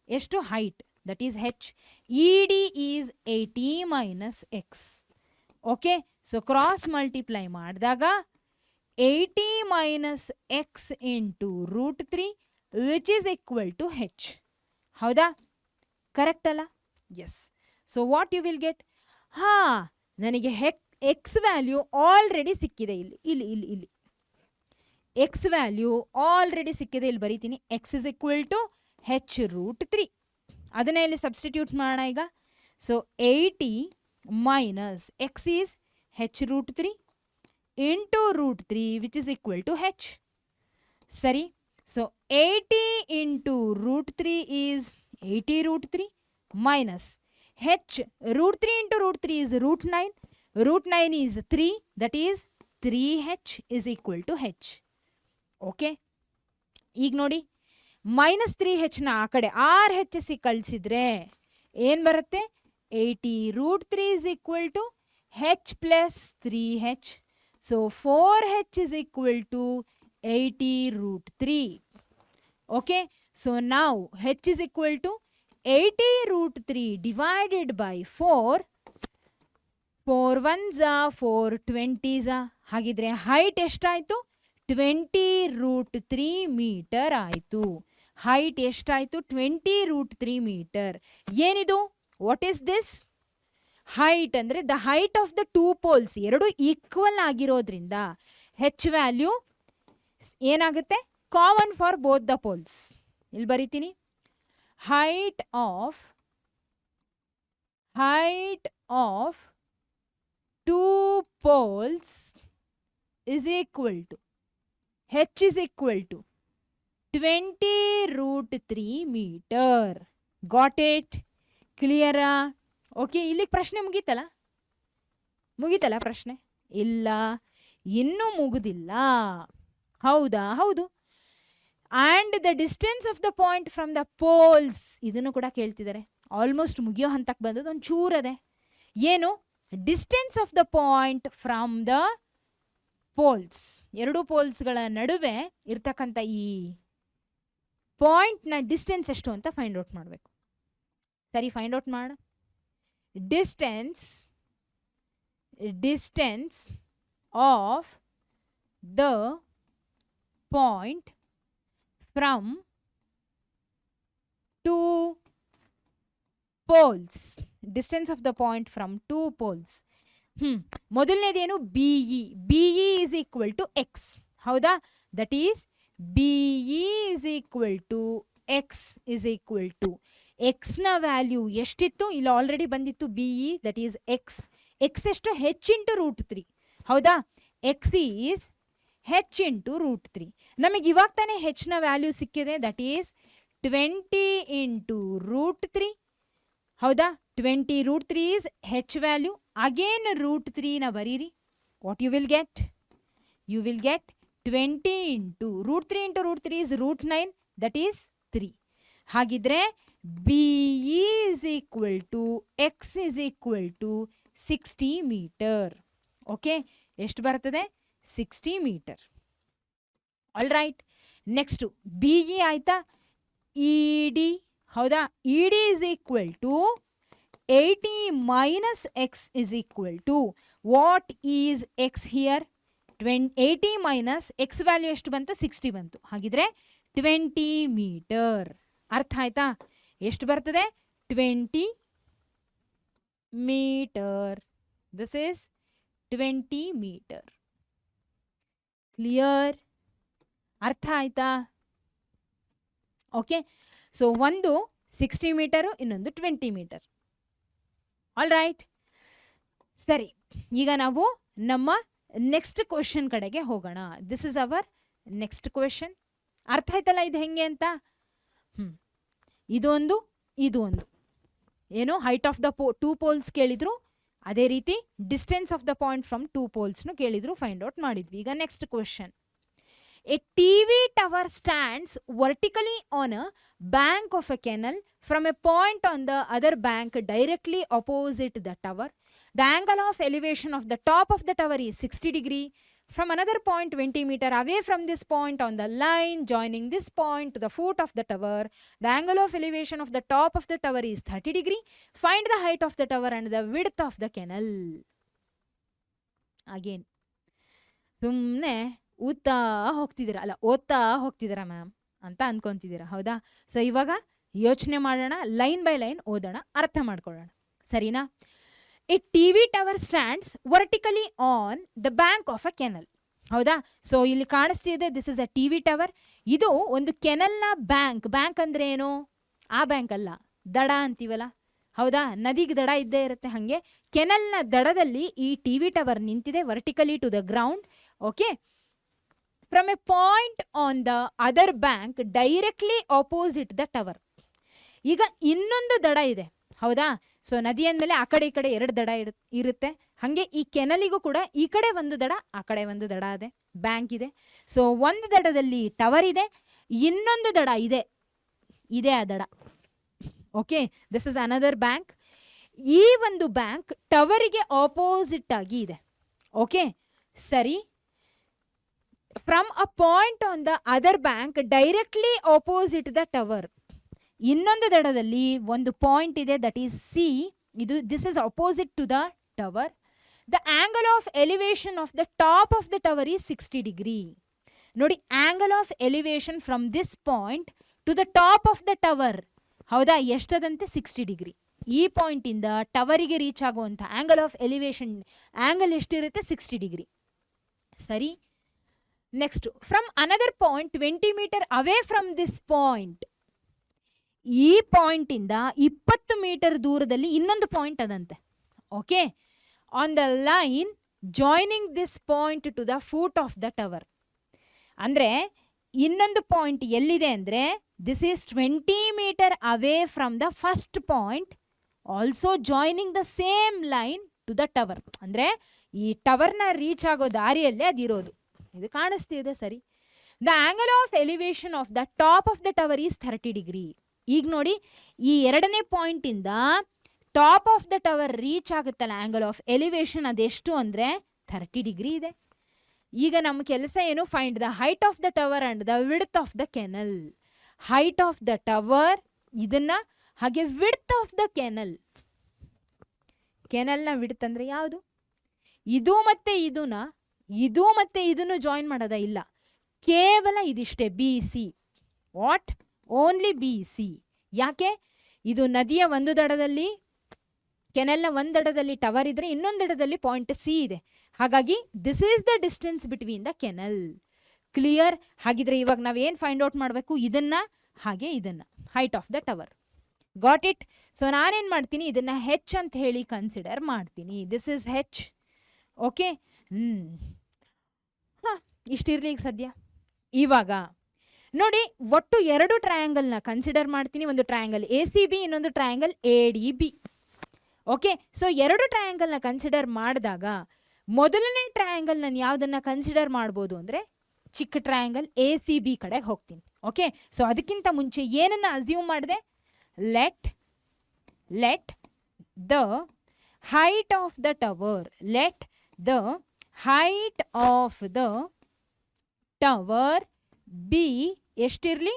ಎಷ್ಟು? Height, that is h. ED is 80 minus x. Okay, so cross multiply ಮಾಡಿದಾಗ 80 minus x into √3 which is equal to h. ಹೌದಾ? Correct ಅಲ್ಲ? Yes. So what you will get? ನನಗೆ x value already ಸಿಕ್ಕಿದೆ. ಇಲ್ಲಿ X value already ಸಿಕ್ಕಿದೆ. ಇಲ್ಲಿ ಬರೀತೀನಿ, X is equal to h√3. ಅದನ್ನೇ ಇಲ್ಲಿ ಸಬ್ಸ್ಟಿಟ್ಯೂಟ್ ಮಾಡೋಣ ಈಗ. So 80 minus x is h root 3 into root 3 which is equal to h. Sari. So 80 into root 3 is 80 root 3 minus h root 3 into root 3 is root 9. Root 9 is 3, that is 3h is equal to h. Okay. ಈಗ ನೋಡಿ minus 3h ನ ಆ ಕಡೆ R H C ಕಳಿಸಿದ್ರೆ ಏನು ಬರುತ್ತೆ 80 root 3 is equal to h plus 3h. So 4h is equal to 80 root 3. Okay. So now h is equal to 80 root 3 divided by 4. 4 1s are 4 20s are. ಹಾಗಿದ್ರೆ height ಎಷ್ಟಾಯಿತು 20 root 3 metre ಆಯಿತು. Height ಎಷ್ಟಾಯಿತು 20 root 3 metre. ಏನಿದು what is this height ಅಂದರೆ the height of the two poles ಎರಡು equal ಆಗಿರೋದ್ರಿಂದ ಹೆಚ್ value ಏನಾಗುತ್ತೆ common for both the poles. ಇಲ್ಲಿ ಬರಿತೀನಿ height of two poles is equal to h is equal to 20 root 3 meter. Got it? Clear? Okay, ಇಲ್ಲಿಗೆ ಪ್ರಶ್ನೆ ಮುಗೀತಲ್ಲ ಪ್ರಶ್ನೆ? ಇಲ್ಲ, ಇನ್ನೂ ಮುಗುದಿಲ್ಲ. ಹೌದಾ? ಹೌದು. And the distance of the point from the poles ಇದನ್ನು ಕೂಡ ಕೇಳ್ತಿದ್ದಾರೆ. ಆಲ್ಮೋಸ್ಟ್ ಮುಗಿಯೋ ಹಂತಕ್ಕೆ ಬಂದದ್ದು ಒಂದು ಚೂರದೆ. ಏನು distance of the point from the poles, ಎರಡು ಪೋಲ್ಸ್ಗಳ ನಡುವೆ ಇರ್ತಕ್ಕಂಥ ಈ ಪಾಯಿಂಟ್ನ ಡಿಸ್ಟೆನ್ಸ್ ಎಷ್ಟು ಅಂತ ಫೈಂಡ್ ಔಟ್ ಮಾಡಬೇಕು. ಸರಿ, ಫೈಂಡ್ ಔಟ್ ಮಾಡ. Distance of the point from two poles. Distance of the point from two poles. ಮೊದಲನೇದೇನು BE. BE is equal to x. ಹೌದಾ? That is BE is equal to x is equal to ಎಕ್ಸ್ನ value ಎಷ್ಟಿತ್ತು? ಇಲ್ಲಿ already ಬಂದಿತ್ತು BE, that is x. X ಎಷ್ಟು? H into root 3. ಹೌದಾ? X is h into root 3. ನಮಗೆ ಇವಾಗ ತಾನೇ ಹೆಚ್ನ ವ್ಯಾಲ್ಯೂ ಸಿಕ್ಕಿದೆ, ದಟ್ ಈಸ್ 20 ಇಂಟು ರೂಟ್ 3. ಹೌದಾ? 20 root 3 is h value. Again root 3 na bariri. What you will get? You will get 20 into root 3 into root 3 is root 9. That is 3. Hagidre BE is equal to x is equal to 60 meter. Okay. Eshtu baratade? 60 meter. Alright. Next BE aita ED. ಹೌದಾ? ED is equal to 80 minus x is equal to what is x here? 80 minus x value ಎಷ್ಟು ಬಂತು? 60 ಬಂತು. ಹಾಗಿದ್ರೆ 20 metre. ಅರ್ಥ ಆಯ್ತಾ? ಎಷ್ಟು ಬರ್ತದೆ? 20 metre. This is 20 metre. Clear? ಅರ್ಥ ಆಯ್ತಾ? ಓಕೆ. ಸೊ ಒಂದು 60 ಮೀಟರು, ಇನ್ನೊಂದು 20 ಮೀಟರ್. All right. ಸರಿ, ಈಗ ನಾವು ನಮ್ಮ ನೆಕ್ಸ್ಟ್ ಕ್ವೆಶನ್ ಕಡೆಗೆ ಹೋಗೋಣ. This is our next question. ಅರ್ಥ ಆಯ್ತಲ್ಲ ಇದು ಹೆಂಗೆ ಅಂತ? ಇದು ಒಂದು ಏನು height of the two poles ಕೇಳಿದ್ರು, ಅದೇ ರೀತಿ distance of the point from two ಪೋಲ್ಸ್ನು ಕೇಳಿದ್ರು, ಫೈಂಡ್ ಔಟ್ ಮಾಡಿದ್ವಿ. ಈಗ next question. A TV tower stands vertically on a bank of a canal from a point on the other bank directly opposite the tower. The angle of elevation of the top of the tower is 60 degree. From another point 20 meter away from this point on the line joining this point to the foot of the tower, the angle of elevation of the top of the tower is 30 degree. Find the height of the tower and the width of the canal. Again. ಸುಮ್ಮನೆ ಓದ್ತಾ ಹೋಗ್ತಿದ್ದೀರಾ ma'am ಅಂತ ಅನ್ಕೊಂತಿದ್ದೀರಾ. ಹೌದಾ? So ಇವಾಗ ಯೋಚನೆ ಮಾಡೋಣ, line by line ಓದೋಣ, ಅರ್ಥ ಮಾಡ್ಕೊಳ್ಳೋಣ. ಸರಿನಾ? A TV tower stands vertically on the bank of a canal. ಹೌದಾ? ಸೊ ಇಲ್ಲಿ ಕಾಣಿಸ್ತಿದೆ, this is a TV tower. ಇದು ಒಂದು ಕೆನಲ್ನ ಬ್ಯಾಂಕ್. ಬ್ಯಾಂಕ್ ಅಂದ್ರೆ ಏನು? ಆ ಬ್ಯಾಂಕ್ ಅಲ್ಲ, ದಡ ಅಂತೀವಲ್ಲ, ಹೌದಾ, ನದಿಗೆ ದಡ ಇದ್ದೇ ಇರುತ್ತೆ. ಹಾಗೆ ಕೆನಲ್ನ ದಡದಲ್ಲಿ ಈ ಟಿವಿ ಟವರ್ ನಿಂತಿದೆ vertically to the ground. Okay, from a point on the other bank directly opposite the tower. ಈಗ ಇನ್ನೊಂದು ದಡ ಇದೆ, ಹೌದಾ. ಸೊ ನದಿ ಅಂದಮೇಲೆ ಆ ಕಡೆ ಈ ಕಡೆ ಎರಡು ದಡ ಇರುತ್ತೆ. ಹಾಗೆ ಈ ಕೆನಲಿಗೂ ಕೂಡ ಈ ಕಡೆ ಒಂದು ದಡ, ಆ ಕಡೆ ಒಂದು ದಡ ಇದೆ, ಬ್ಯಾಂಕ್ ಇದೆ. ಸೊ ಒಂದು ದಡದಲ್ಲಿ ಟವರ್ ಇದೆ, ಇನ್ನೊಂದು ದಡ ಇದೆ ಆ ದಡ. Okay, this is another bank. ಈ ಒಂದು ಬ್ಯಾಂಕ್ ಟವರಿಗೆ ಆಪೋಸಿಟ್ ಆಗಿ ಇದೆ. ಓಕೆ, ಸರಿ. From a point on the other bank directly opposite the tower. ಇನ್ನೊಂದು ದಡದಲ್ಲಿ ಒಂದು ಪಾಯಿಂಟ್ ಇದೆ, that is C. This is opposite to the tower. The angle of elevation of the top of the tower is 60 degree. ನೋಡಿ, angle of elevation from this point to the top of the tower, ಹೌದಾ, ಎಷ್ಟದಂತೆ 60 degree. ಈ point ಇಂದ ಟವರಿಗೆ reach ಆಗುವಂಥ angle of elevation angle ಎಷ್ಟಿರುತ್ತೆ? 60 degree. ಸರಿ. Next, from another point 20 meter away from this point. ಈ point ಇಂದ 20 ಮೀಟರ್ ದೂರದಲ್ಲಿ ಇನ್ನೊಂದು ಪಾಯಿಂಟ್ ಅದಂತೆ. Okay, on the line joining this point to the foot of the tower. ಅಂದ್ರೆ ಇನ್ನೊಂದು ಪಾಯಿಂಟ್ ಎಲ್ಲಿದೆ ಅಂದ್ರೆ this is 20 meter away from the first point, also joining the same line to the tower. ಅಂದ್ರೆ ಈ ಟವರ್ನ reach ಆಗೋ ದಾರಿಯಲ್ಲೇ ಅದಿರೋದು. ಇದು ಕಾಣಿಸ್ತಿದೆ, ಸರಿ. The angle of elevation of the top of the tower is 30 degree. ಈಗ ನೋಡಿ, ಈ ಎರಡನೇ ಪಾಯಿಂಟ್ ಇಂದ top of the tower reach ಆಗುತ್ತಲ್ಲ ಆಂಗಲ್ ಆಫ್ ಎಲಿವೇಶನ್, ಅದೆಷ್ಟು ಅಂದ್ರೆ 30 ಡಿಗ್ರಿ ಇದೆ. ಈಗ ನಮ್ಮ ಕೆಲಸ ಏನು? Find the height of the tower and the width of the canal. Height of the tower ಇದನ್ನ, ಹಾಗೆ ವಿಡ್ತ್ ಆಫ್ ದ ಕೆನಲ್. ಕೆನಲ್ನ ವಿಡ್ತ್ ಅಂದ್ರೆ ಯಾವುದು? ಇದು ಮತ್ತೆ ಇದನ್ನು ಜಾಯಿನ್ ಮಾಡೋದ? ಇಲ್ಲ, ಕೇವಲ ಇದಿಷ್ಟೇ, B C. What? Only B C. ಯಾಕೆ? ಇದು ನದಿಯ ಒಂದು ದಡದಲ್ಲಿ, ಕೆನಲ್ನ ಒಂದು ದಡದಲ್ಲಿ ಟವರ್ ಇದ್ರೆ ಇನ್ನೊಂದು ದಡದಲ್ಲಿ ಪಾಯಿಂಟ್ ಸಿ ಇದೆ. ಹಾಗಾಗಿ this is the distance between the canal. Clear? ಹಾಗಿದ್ರೆ ಇವಾಗ ನಾವೇನು ಫೈಂಡ್ ಔಟ್ ಮಾಡಬೇಕು? ಇದನ್ನ ಹಾಗೆ ಇದನ್ನ, height of the tower. Got it? So ನಾನೇನು ಮಾಡ್ತೀನಿ, ಇದನ್ನ ಹೆಚ್ ಅಂತ ಹೇಳಿ ಕನ್ಸಿಡರ್ ಮಾಡ್ತೀನಿ. This is H. ಓಕೆ, ಇಷ್ಟಿರ್ಲಿ ಈಗ ಸದ್ಯ. ಇವಾಗ ನೋಡಿ, ಒಟ್ಟು ಎರಡು ಟ್ರಯಾಂಗಲ್ನ ಕನ್ಸಿಡರ್ ಮಾಡ್ತೀನಿ. ಒಂದು ಟ್ರಯಾಂಗಲ್ ಎ ಸಿ ಬಿ, ಇನ್ನೊಂದು triangle A D B. Okay, so ಎರಡು ಟ್ರಯಾಂಗಲ್ನ ಕನ್ಸಿಡರ್ ಮಾಡಿದಾಗ ಮೊದಲನೇ ಟ್ರಯಾಂಗಲ್ ನಾನು ಯಾವುದನ್ನ ಕನ್ಸಿಡರ್ ಮಾಡ್ಬೋದು ಅಂದರೆ ಚಿಕ್ಕ ಟ್ರಯಾಂಗಲ್ ಎ ಸಿ ಬಿ ಕಡೆಗೆ ಹೋಗ್ತೀನಿ. ಓಕೆ, ಸೊ ಅದಕ್ಕಿಂತ ಮುಂಚೆ ಏನನ್ನ ಅಸ್ಯೂಮ್ ಮಾಡಿದೆ? Let the height of the tower, let the height of the tower be ಎಷ್ಟಿರಲಿ?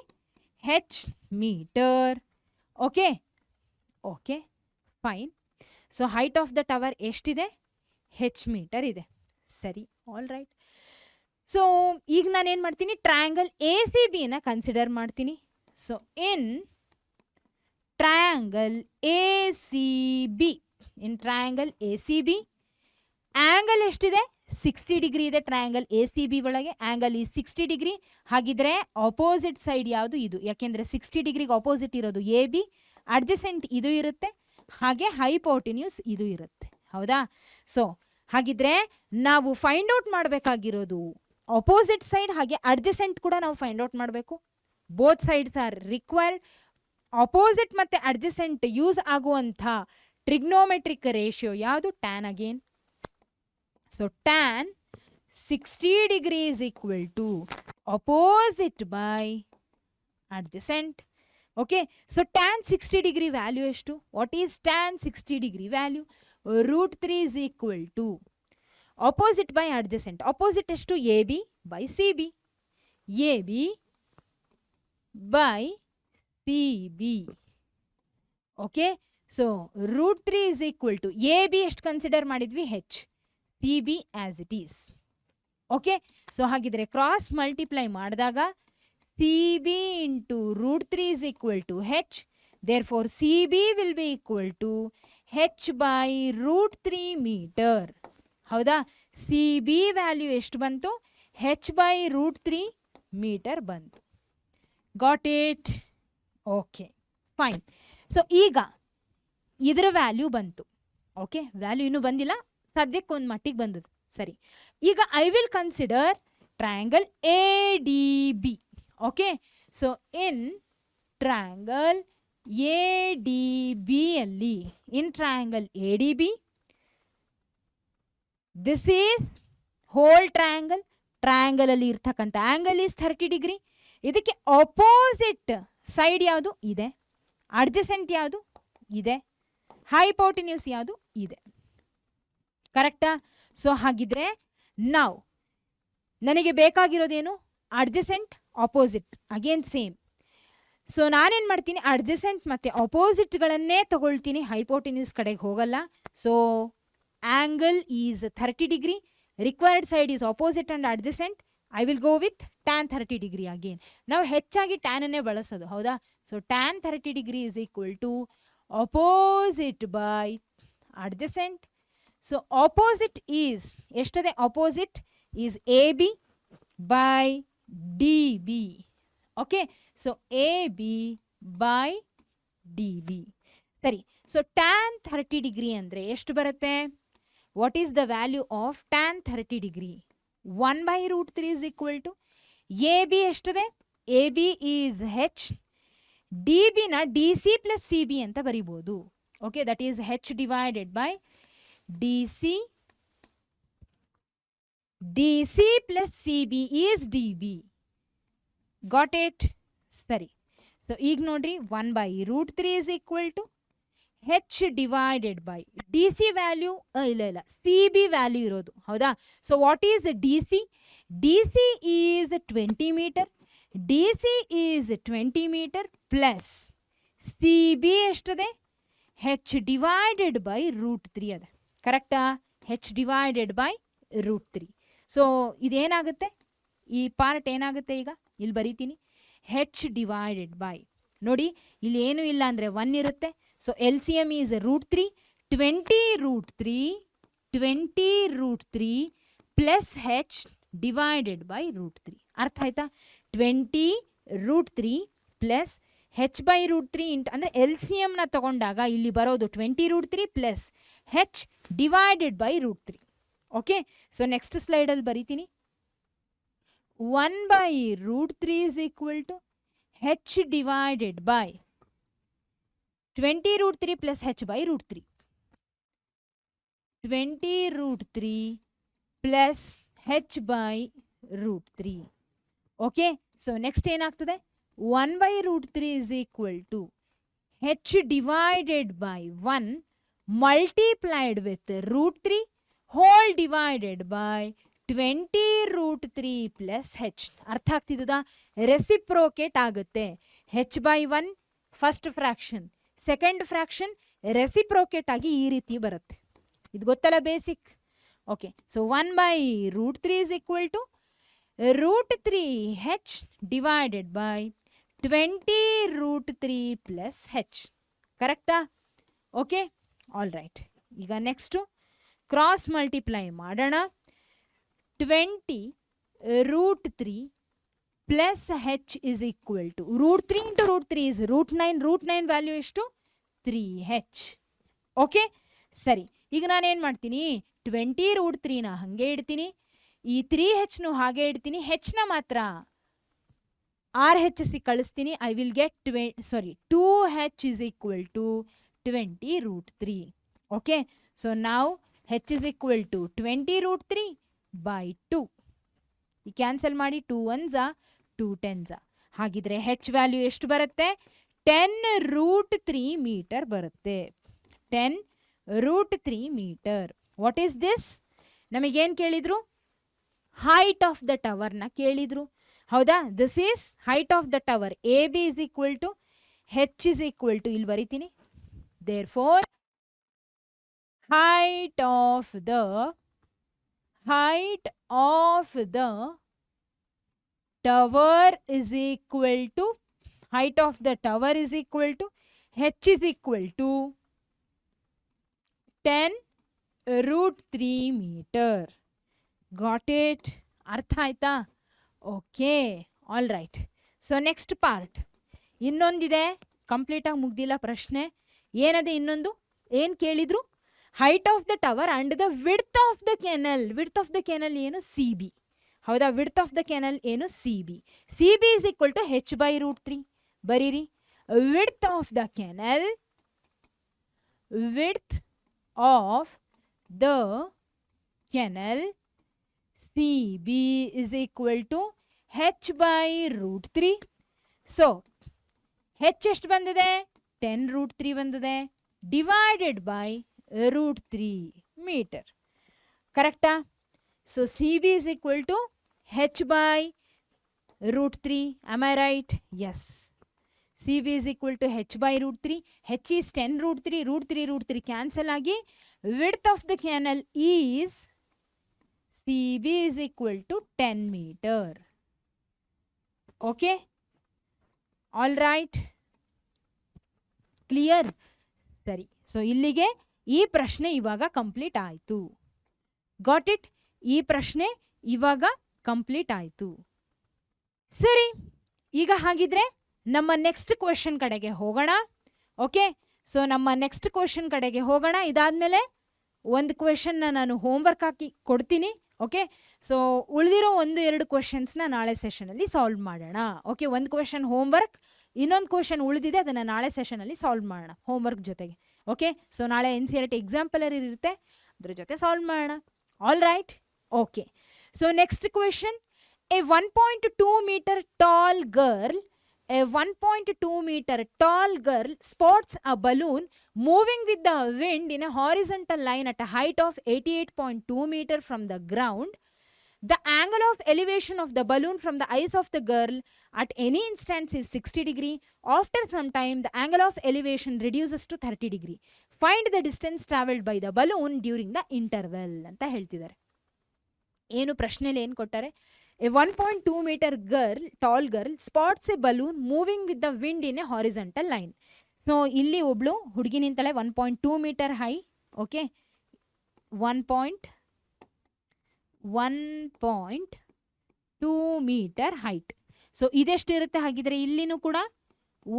ಹೆಚ್ meter. Okay, okay, fine. So height of the tower ಎಷ್ಟಿದೆ? ಹೆಚ್ ಮೀಟರ್ ಇದೆ. ಸರಿ, ಆಲ್ ರೈಟ್. ಸೊ ಈಗ ನಾನೇನು ಮಾಡ್ತೀನಿ? ಟ್ರಯಾಂಗಲ್ ಎ ಸಿ ಬಿನ ಕನ್ಸಿಡರ್ ಮಾಡ್ತೀನಿ. So in triangle A C B, angle ಎಷ್ಟಿದೆ? 60 degree ಇದೆ. ಟ್ರಯಾಂಗಲ್ ಎ ಸಿ ಬಿ ಒಳಗೆ ಆಂಗಲ್ ಈ 60 ಡಿಗ್ರಿ. ಹಾಗಿದ್ರೆ ಆಪೋಸಿಟ್ ಸೈಡ್ ಯಾವುದು? ಇದು. ಯಾಕೆಂದ್ರೆ 60 ಡಿಗ್ರಿಗೆ ಆಪೋಸಿಟ್ ಇರೋದು ಎ ಬಿ, ಅಡ್ಜಸೆಂಟ್ ಇದು ಇರುತ್ತೆ, ಹಾಗೆ ಹೈಪೋಟಿನ್ಯೂಸ್ ಇದು ಇರುತ್ತೆ. ಹೌದಾ? ಸೊ ಹಾಗಿದ್ರೆ ನಾವು ಫೈಂಡ್ ಔಟ್ ಮಾಡಬೇಕಾಗಿರೋದು ಆಪೋಸಿಟ್ ಸೈಡ್ ಹಾಗೆ ಅಡ್ಜಸೆಂಟ್ ಕೂಡ ನಾವು ಫೈಂಡ್ ಔಟ್ ಮಾಡಬೇಕು. Both sides are required. Opposite ಮತ್ತೆ ಅಡ್ಜಸೆಂಟ್ ಯೂಸ್ ಆಗುವಂಥ ಟ್ರಿಗ್ನೋಮೆಟ್ರಿಕ್ ರೇಷಿಯೋ ಯಾವುದು? Tan again. So tan 60 degree is equal to opposite by adjacent. Okay, so tan 60 degree value eshtu? What is tan 60 degree value? √3 is equal to opposite by adjacent. Opposite eshtu? AB by CB. AB by CB. Okay, so √3 is equal to AB ಎಷ್ಟು consider ಮಾಡಿದ್ವಿ? H. CB as it is. Okay, so ಹಾಗಿದ್ರೆ cross multiply ಮಾಡಿದಾಗ CB into √3 is equal to H. Therefore CB will be equal to H by √3 metre. ಹೌದಾ? CB value ಎಷ್ಟು ಬಂತು? H by √3 metre ಬಂತು. Got it? Okay, fine. So ಈಗ ಇದರ value ಬಂತು. Okay, value ಇನ್ನೂ ಬಂದಿಲ್ಲ, ಸದ್ಯಕ್ಕೆ ಒಂದು ಮಟ್ಟಿಗೆ ಬಂದದ್ದು. ಸರಿ, ಈಗ I will consider triangle A D B. Okay, so in triangle A D B ಅಲ್ಲಿ, in triangle A D B, this is whole triangle. Triangle ಅಲ್ಲಿ ಇರ್ತಕ್ಕಂಥ ಆಂಗಲ್ ಈಸ್ 30 ಡಿಗ್ರಿ. ಇದಕ್ಕೆ ಆಪೋಸಿಟ್ ಸೈಡ್ ಯಾವುದು ಇದೆ, ಅಡ್ಜಸೆಂಟ್ ಯಾವುದು ಇದೆ, ಹೈಪೋಟಿನ್ಯೂಸ್ ಯಾವುದು ಇದೆ. ಕರೆಕ್ಟಾ? ಸೊ ಹಾಗಿದ್ರೆ ನಾವು ನನಗೆ ಬೇಕಾಗಿರೋದೇನು? Adjacent, opposite, again same. So ನಾನೇನು ಮಾಡ್ತೀನಿ, ಅಡ್ಜಸೆಂಟ್ ಮತ್ತು ಆಪೋಸಿಟ್ಗಳನ್ನೇ ತಗೊಳ್ತೀನಿ, ಹೈಪೋಟಿನ್ಯೂಸ್ ಕಡೆಗೆ ಹೋಗಲ್ಲ. So angle is 30 degree, required side is opposite and adjacent. I will go with tan 30 degree again. ನಾವು ಹೆಚ್ಚಾಗಿ ಟ್ಯಾನನ್ನೇ ಬಳಸೋದು, ಹೌದಾ? So tan 30 degree is equal to opposite by adjacent. So opposite is ಎಷ್ಟದೆ? Opposite is A B by D B. Okay, so A B by D B. ಸರಿ, so tan 30 degree ಅಂದರೆ ಎಷ್ಟು ಬರುತ್ತೆ? What is the value of tan 30 degree? 1/√3 is equal to A B ಎಷ್ಟದೆ? A B is h, D ಬಿನ D C plus C B ಅಂತ ಬರಿಬೋದು. Okay, that is h divided by D C plus C B is D B. Got it? ಸರಿ, so ಈಗ ನೋಡ್ರಿ, 1/√3 is equal to h divided by D C value ಇಲ್ಲ C B value ಇರೋದು, ಹೌದಾ? So what is D C? D C is 20 meter, D C is 20 meter plus C B ಎಷ್ಟದೆ? H divided by √3 ಅದ. ಕರೆಕ್ಟಾ? H divided by √3. So ಇದೇನಾಗುತ್ತೆ? ಈ part ಏನಾಗುತ್ತೆ? ಈಗ ಇಲ್ಲಿ ಬರೀತೀನಿ, ಹೆಚ್ ಡಿವೈಡೆಡ್ ಬೈ, ನೋಡಿ ಇಲ್ಲಿ ಏನೂ ಇಲ್ಲ ಅಂದರೆ 1 ಇರುತ್ತೆ. So L C M is √3, 20√3 plus H divided by √3. ಅರ್ಥ ಆಯ್ತಾ? 20√3 ಪ್ಲಸ್ ಹೆಚ್ ಬೈ √3 ಅಂದರೆ ಎಲ್ ಸಿ ಎಮ್ನ ತಗೊಂಡಾಗ ಇಲ್ಲಿ ಬರೋದು 20√3 plus H divided by √3. Okay, so next ಸ್ಲೈಡಲ್ಲಿ ಬರೀತೀನಿ, 1/√3 is equal to h divided by 20√3 plus h by √3. 20√3 plus h by √3. Okay, so next ಏನಾಗ್ತದೆ? 1/√3 is equal to h divided by 1 multiplied with √3 whole divided by 20√3 plus h. ಅರ್ಥ ಆಗ್ತಿದ್ದಾ? ರೆಸಿಪ್ರೋಕೇಟ್ ಆಗುತ್ತೆ. h by 1 first fraction, second fraction reciprocate ಆಗಿ ಈ ರೀತಿ ಬರುತ್ತೆ. ಇದು ಗೊತ್ತಲ್ಲ basic? Okay, so 1/√3 is equal to √3h divided by 20√3 plus h. ಕರೆಕ್ಟಾ? Okay, all right. ಈಗ ನೆಕ್ಸ್ಟು ಕ್ರಾಸ್ ಮಲ್ಟಿಪ್ಲೈ ಮಾಡೋಣ. 20√3 plus h is equal to √3 into √3 is √9. √9 value ಎಷ್ಟು? 3h. ಓಕೆ, ಸರಿ. ಈಗ ನಾನೇನು ಮಾಡ್ತೀನಿ? 20√3ನ ಹಾಗೆ ಇಡ್ತೀನಿ, ಈ 3hನು ಹಾಗೆ ಇಡ್ತೀನಿ, ಹೆಚ್ನ ಮಾತ್ರ RHC ಕಳಿಸ್ತೀನಿ. I will get 2h is equal to 20√3. Okay, so ನಾವು h is equal to 20√3 by 2. ಈ ಕ್ಯಾನ್ಸಲ್ ಮಾಡಿ, 2 1s 2 10s. ಹಾಗಿದ್ರೆ h ವ್ಯಾಲ್ಯೂ ಎಷ್ಟು ಬರುತ್ತೆ? 10√3 ಮೀಟರ್ ಬರುತ್ತೆ. 10√3 ಮೀಟರ್. What is this? ನಮಗೇನು ಕೇಳಿದ್ರು? ಹೈಟ್ ಆಫ್ ದ ಟವರ್ನ ಕೇಳಿದ್ರು, ಹೌದಾ? This is height of the tower. A B is equal to H is equal to, ಇಲ್ಲಿ ಬರಿತೀನಿ, therefore height of the tower is equal to height of the tower is equal to h is equal to 10√3 meter. Got it? ಅರ್ಥ ಆಯ್ತಾ? Okay, all right. So next part ಇನ್ನೊಂದಿದೆ, ಕಂಪ್ಲೀಟಾಗಿ ಮುಗ್ದಿಲ್ಲ ಪ್ರಶ್ನೆ. ಏನದೆ ಇನ್ನೊಂದು? ಏನು ಕೇಳಿದ್ರು? Height of the tower and the width of the canal. Width of the canal ಏನು? C B. ಹೌದಾ? ವಿಡ್ತ್ ಆಫ್ ದ ಕೆನಲ್ ಏನು? C B. C B is equal to h/√3. ಬರೀರಿ. Width of the canal, width of the canal C B is equal to h/√3. So h ಎಷ್ಟು ಬಂದಿದೆ? 10√3 ಬಂದಿದೆ, divided by √3 metre. ಕರೆಕ್ಟಾ? So C B is equal to h/√3. Am I right? Yes. C B is equal to h/√3. H is 10√3, √3 cancel ಆಗಿ width of the canal is C B is equal to 10 metre. Okay, all right, clear? ಸರಿ. So ಇಲ್ಲಿಗೆ ಈ ಪ್ರಶ್ನೆ ಇವಾಗ complete ಆಯಿತು. Got it? ಈ ಪ್ರಶ್ನೆ ಇವಾಗ ಕಂಪ್ಲೀಟ್ ಆಯಿತು. ಸರಿ, ಈಗ ಹಾಗಿದ್ರೆ ನಮ್ಮ ನೆಕ್ಸ್ಟ್ ಕ್ವೆಶನ್ ಕಡೆಗೆ ಹೋಗೋಣ. ಓಕೆ, ಸೊ ನಮ್ಮ ನೆಕ್ಸ್ಟ್ ಕ್ವೆಶನ್ ಕಡೆಗೆ ಹೋಗೋಣ. ಇದಾದ್ಮೇಲೆ ಒಂದು ಕ್ವೆಶನ್ನ ನಾನು ಹೋಮ್ವರ್ಕ್ ಹಾಕಿ ಕೊಡ್ತೀನಿ. ಓಕೆ, ಸೊ ಉಳಿದಿರೋ 1-2 ಕ್ವೆಶನ್ಸ್ನ ನಾಳೆ ಸೆಷನಲ್ಲಿ ಸಾಲ್ವ್ ಮಾಡೋಣ. ಓಕೆ, ಒಂದು ಕ್ವೆಶನ್ ಹೋಮ್ವರ್ಕ್, ಇನ್ನೊಂದು ಕ್ವೆಶನ್ ಉಳಿದಿದೆ, ಅದನ್ನು ನಾಳೆ ಸೆಷನಲ್ಲಿ ಸಾಲ್ವ್ ಮಾಡೋಣ ಹೋಮ್ವರ್ಕ್ ಜೊತೆಗೆ. ಓಕೆ, ಸೊ ನಾಳೆ NCERT ಎಕ್ಸಾಂಪಲರ್ ಇರುತ್ತೆ, ಅದ್ರ ಜೊತೆ ಸಾಲ್ವ್ ಮಾಡೋಣ. All right? Okay, so next question. A 1.2 meter tall girl, a 1.2 meter tall girl spots a balloon moving with the wind in a horizontal line at a height of 88.2 meter from the ground. The angle of elevation of the balloon from the eyes of the girl at any instant is 60 degree. After some time, the angle of elevation reduces to 30 degree. Find the distance traveled by the balloon during the interval ಅಂತ ಹೇಳ್ತಿದ್ದಾರೆ. ಏನು ಪ್ರಶ್ನೆಯಲ್ಲಿ ಏನು ಕೊಟ್ಟಾರೆ? A 1.2 meter tall girl spots a balloon moving with the wind in a horizontal line. So ಇಲ್ಲಿ ಒಬ್ಳು ಹುಡುಗಿ ನಿಂತಾಳೆ, 1.2 meter high. Okay, 1.2 meter height. So ಇದೆಷ್ಟಿರುತ್ತೆ ಹಾಗಿದ್ರೆ? ಇಲ್ಲಿನೂ ಕೂಡ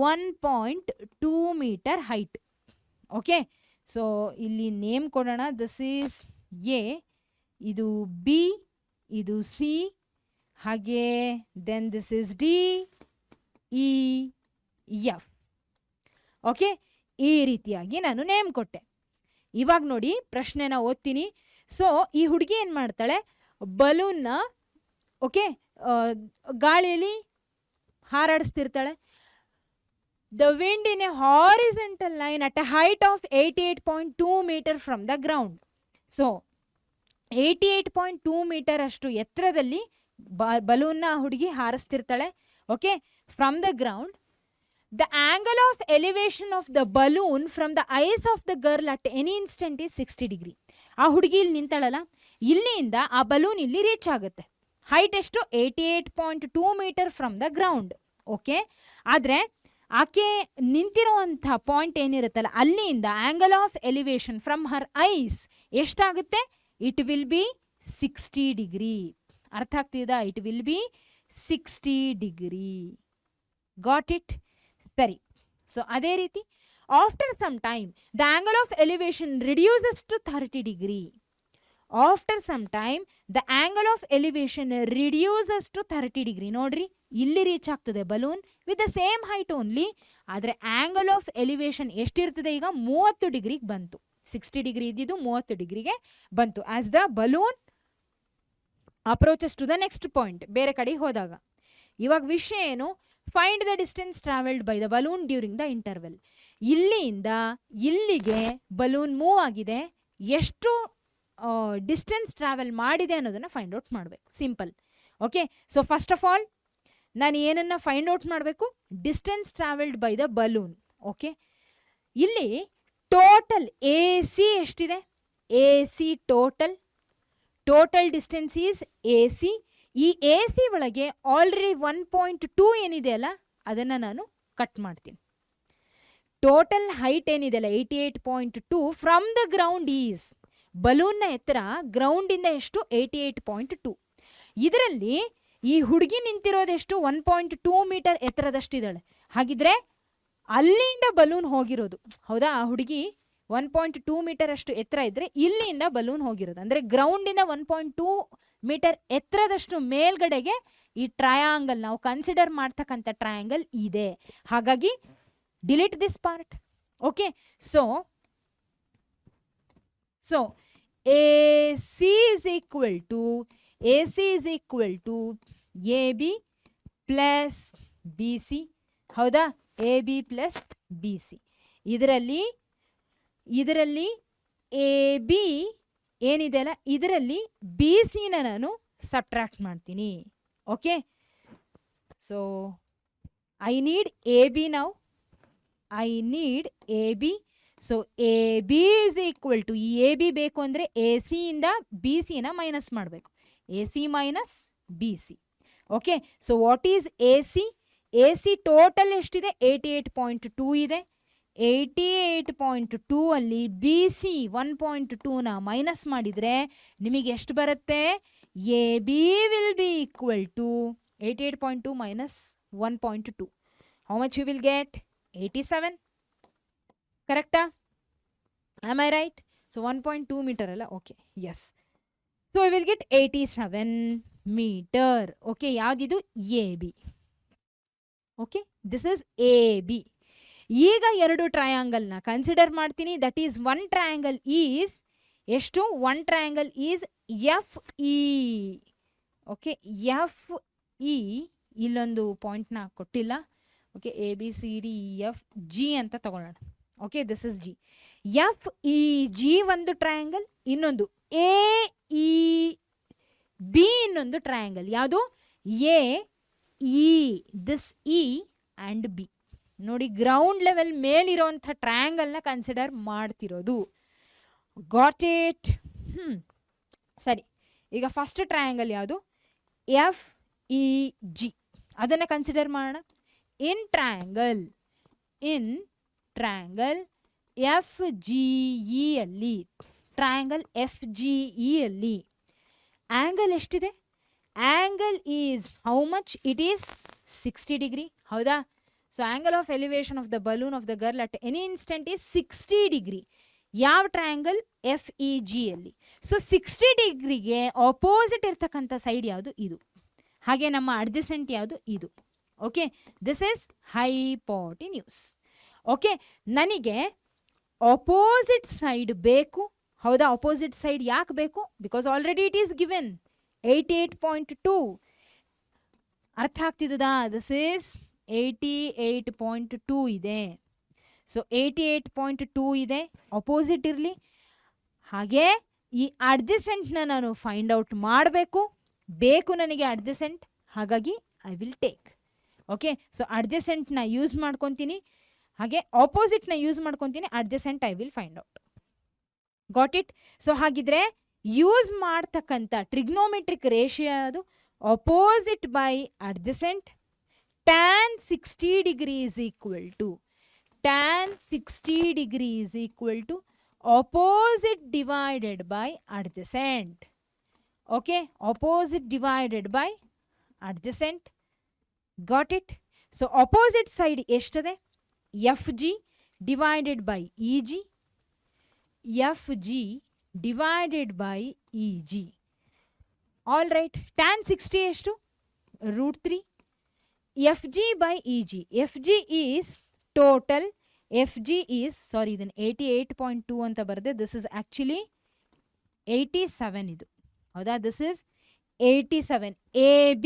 1.2 meter ಹೈಟ್. ಓಕೆ, ಸೊ ಇಲ್ಲಿ ನೇಮ್ ಕೊಡೋಣ. ದಿಸ್ ಈಸ್ ಎ, ಇದು ಬಿ, ಇದು ಸಿ, ಹಾಗೆ then this is D, E, F. Okay, ಈ ರೀತಿಯಾಗಿ ನಾನು ನೇಮ್ ಕೊಟ್ಟೆ. ಇವಾಗ ನೋಡಿ ಪ್ರಶ್ನೆನ ಓದ್ತೀನಿ. ಸೊ ಈ ಹುಡುಗಿ ಏನು ಮಾಡ್ತಾಳೆ? ಬಲೂನ್ನ ಓಕೆ ಗಾಳಿಯಲ್ಲಿ ಹಾರಾಡಿಸ್ತಿರ್ತಾಳೆ. The wind in a horizontal line at a height of 88.2 meter from the ground. So 88.2 meter ಅಷ್ಟು ಎತ್ತರದಲ್ಲಿ ಬಲೂನ್ನ ಹುಡುಗಿ ಹಾರಿಸ್ತಿರ್ತಾಳೆ. Okay, from the ground. The angle of elevation of the balloon from the eyes of the girl at any instant is 60 degree. ಆ ಹುಡುಗಿ ಇಲ್ಲಿ ನಿಂತಾಳಲ್ಲ, ಇಲ್ಲಿಂದ ಆ ಬಲೂನ್ ಇಲ್ಲಿ ರೀಚ್ ಆಗುತ್ತೆ. ಹೈಟ್ ಎಷ್ಟು? 88.2 meter from the ground. Okay, ಆದರೆ ಆಕೆ ನಿಂತಿರುವಂಥ ಪಾಯಿಂಟ್ ಏನಿರುತ್ತಲ್ಲ, ಅಲ್ಲಿಂದ angle of elevation from her eyes ಎಷ್ಟಾಗುತ್ತೆ? It will be 60 degree. ಅರ್ಥ ಆಗ್ತಿದಾ? It will be 60 degree. Got it? ಸರಿ. ಸೊ ಅದೇ ರೀತಿ after some time the angle of elevation reduces to 30 degree. After some time the angle of elevation reduces to 30 degree. ನೋಡ್ರಿ, ಇಲ್ಲಿ reach ಆಗ್ತದೆ balloon with the same height only, ಆದರೆ angle of elevation ಎಷ್ಟಿರ್ತದೆ? ಈಗ 30 ಡಿಗ್ರಿಗೆ ಬಂತು. 60 degree ಇದ್ದಿದ್ದು 30 ಡಿಗ್ರಿಗೆ ಬಂತು. As the balloon approaches to the next point, ಬೇರೆ ಕಡೆ ಹೋದಾಗ. ಇವಾಗ ವಿಷಯ ಏನು? Find the distance travelled by the balloon during the interval. ಇಲ್ಲಿಂದ ಇಲ್ಲಿಗೆ ಬಲೂನ್ ಮೂವ್ ಆಗಿದೆ, ಎಷ್ಟು ಡಿಸ್ಟೆನ್ಸ್ ಟ್ರಾವೆಲ್ ಮಾಡಿದೆ ಅನ್ನೋದನ್ನು ಫೈಂಡ್ ಔಟ್ ಮಾಡಬೇಕು. Simple. Okay, so first of all ನಾನು ಏನನ್ನು ಫೈಂಡ್ ಔಟ್ ಮಾಡಬೇಕು? Distance travelled by the balloon. Okay, ಇಲ್ಲಿ ಟೋಟಲ್ ಎ ಸಿ ಎಷ್ಟಿದೆ? A C total distance is A C. ಈ ಎ ಸಿ ಒಳಗೆ ಆಲ್ರೆಡಿ 1.2 ಏನಿದೆ ಅಲ್ಲ, ಅದನ್ನು ನಾನು ಕಟ್ ಮಾಡ್ತೀನಿ. ಟೋಟಲ್ ಹೈಟ್ ಏನಿದೆ ಅಲ್ಲ 88.2 ಫ್ರಮ್ ದ ಗ್ರೌಂಡ್ ಈಸ್, ಬಲೂನ್ನ ಎತ್ತರ ಗ್ರೌಂಡಿಂದ ಎಷ್ಟು? 88.2. ಇದರಲ್ಲಿ ಈ ಹುಡುಗಿ ನಿಂತಿರೋದೆಷ್ಟು? 1.2 meter ಎತ್ತರದಷ್ಟಿದ್ದಾಳೆ. ಹಾಗಿದ್ರೆ ಅಲ್ಲಿಂದ ಬಲೂನ್ ಹೋಗಿರೋದು, ಹೌದಾ? ಆ ಹುಡುಗಿ 1.2 ಮೀಟರ್ ಅಷ್ಟು ಎತ್ತರ ಇದ್ರೆ ಇಲ್ಲಿಂದ ಬಲೂನ್ ಹೋಗಿರೋದು. ಅಂದರೆ ಗ್ರೌಂಡಿಂದ 1.2 ಮೀಟರ್ ಎತ್ತರದಷ್ಟು ಮೇಲ್ಗಡೆಗೆ ಈ ಟ್ರಯಾಂಗಲ್, ನಾವು ಕನ್ಸಿಡರ್ ಮಾಡ್ತಕ್ಕಂಥ ಟ್ರಯಾಂಗಲ್ ಇದೆ. ಹಾಗಾಗಿ delete this part. Okay, so AC is equal to AB plus BC. ಹೌದಾ? AB plus BC. ಇದರಲ್ಲಿ AB ಏನಿದೆ ಅಲ್ಲ, ಇದರಲ್ಲಿ BC ನಾನು ಸಬ್ಟ್ರಾಕ್ಟ್ ಮಾಡ್ತೀನಿ. Okay, so I need AB now. I need AB. So AB is equal to, ಈ AB ಬೇಕು ಅಂದರೆ AC ಇಂದ BC ನ ಮೈನಸ್ ಮಾಡಬೇಕು. AC minus BC. Okay, so what is AC? AC total ಎಷ್ಟಿದೆ? 88.2 ಇದೆ. 88.2 ಅಲ್ಲಿ BC 1.2ನ ಮೈನಸ್ ಮಾಡಿದರೆ ನಿಮಗೆ ಎಷ್ಟು ಬರುತ್ತೆ? AB will be equal to 88.2 minus 1.2. How much you will get? 87. ಕರೆಕ್ಟಾ? Am I right? So 1.2 meter ಅಲ್ಲ? Okay, yes. So I will get 87 meter. Okay, ಯಾವುದಿದು? AB. Okay, this is AB. ಈಗ ಎರಡು ಟ್ರಯಾಂಗಲ್ನ ಕನ್ಸಿಡರ್ ಮಾಡ್ತೀನಿ. That is one triangle is ಎಷ್ಟು? One triangle is FE. Okay, FE ಇಲ್ಲೊಂದು ಪಾಯಿಂಟ್ನ ಕೊಟ್ಟಿಲ್ಲ. ಓಕೆ, ABCDEFG ಅಂತ ತಗೊಳ್ಳೋಣ. Okay, this is G. FEG ಒಂದು ಟ್ರಯಾಂಗಲ್, ಇನ್ನೊಂದು AEB ಇನ್ನೊಂದು ಟ್ರಯಾಂಗಲ್. ಯಾವುದು? AE. This E and B. ನೋಡಿ, ಗ್ರೌಂಡ್ ಲೆವೆಲ್ ಮೇಲಿರೋಂಥ ಟ್ರಯಾಂಗಲ್ನ ಕನ್ಸಿಡರ್ ಮಾಡ್ತಿರೋದು. Got it? ಸರಿ, ಈಗ ಫಸ್ಟ್ ಟ್ರಯಾಂಗಲ್ ಯಾವುದು? FEG. ಅದನ್ನು ಕನ್ಸಿಡರ್ ಮಾಡೋಣ. ಇನ್ ಟ್ರಯಾಂಗಲ್ FGE ಅಲ್ಲಿ, ಟ್ರಯಾಂಗಲ್ FGE ಅಲ್ಲಿ ಆಂಗಲ್ ಎಷ್ಟಿದೆ? Angle is how much? It is 60 degree. ಹೌದಾ? So angle of elevation of the balloon of the girl at any instant is 60 degree. ಯಾವ triangle? FEG ಅಲ್ಲಿ. ಸೊ 60 ಡಿಗ್ರಿಗೆ opposite ಇರ್ತಕ್ಕಂಥ side ಯಾವುದು? ಇದು. ಹಾಗೆ ನಮ್ಮ ಅಡ್ಜಸೆಂಟ್ ಯಾವುದು? ಇದು. Okay, this is hypotenuse. Okay, ನನಗೆ ಆಪೋಸಿಟ್ ಸೈಡ್ ಬೇಕು. ಹೌದಾ? ಆಪೋಸಿಟ್ ಸೈಡ್ ಯಾಕೆ ಬೇಕು? Because already it is given 88.2. ಅರ್ಥ ಆಗ್ತಿದ್ದದಾ? ದಿಸ್ ಈಸ್ 88.2 ಇದೆ. ಸೊ 88.2 ಇದೆ, ಅಪೋಸಿಟ್ ಇರಲಿ. ಹಾಗೆ ಈ ಅಡ್ಜಸೆಂಟ್ನ ನಾನು ಫೈಂಡ್ ಔಟ್ ಮಾಡಬೇಕು. ನನಗೆ ಅಡ್ಜಸೆಂಟ್, ಹಾಗಾಗಿ I will take. Okay, so ಅಡ್ಜಸೆಂಟ್ನ ಯೂಸ್ ಮಾಡ್ಕೊತೀನಿ, ಹಾಗೆ ಆಪೋಸಿಟ್ನ ಯೂಸ್ ಮಾಡ್ಕೊತೀನಿ. Adjacent I will find out. Got it? So ಹಾಗಿದ್ರೆ ಯೂಸ್ ಮಾಡ್ತಕ್ಕಂಥ ಟ್ರಿಗ್ನೋಮೆಟ್ರಿಕ್ ರೇಷಿಯೋ ಅದು opposite by adjacent. tan 60 degree is equal to opposite divided by adjacent. Okay, opposite divided by adjacent. Got it? So opposite side ಎಷ್ಟಿದೆ? FG divided by EG. FG divided by EG. All right. tan 60 ಎಷ್ಟು? √3. FG by EG. FG is total. FG is, sorry, ಇದನ್ನು 88.2 ಅಂತ ಬರೆದೆ. This is actually 87 ಇದು. ಹೌದಾ? This is 87. AB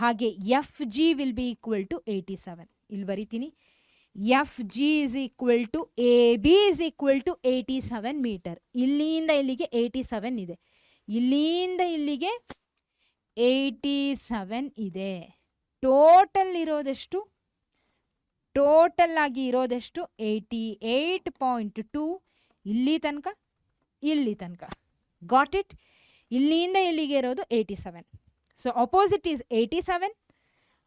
ಹಾಗೆ FG will be equal to 87. ಇಲ್ಲಿ ಬರಿತೀನಿ. FG is equal to AB is equal to 87 metre. ಇಲ್ಲಿಂದ ಇಲ್ಲಿಗೆ 87 ಇದೆ. ಇಲ್ಲಿಂದ ಇಲ್ಲಿಗೆ 87 ಇದೆ. ಟೋಟಲ್ ಇರೋದೆಷ್ಟು? ಟೋಟಲ್ ಆಗಿ ಇರೋದೆಷ್ಟು? 88.2 ಇಲ್ಲಿ ತನಕ, ಇಲ್ಲಿ ತನಕ. Got it? ಇಲ್ಲಿಂದ ಇಲ್ಲಿಗೆ ಇರೋದು 87. So opposite is 87.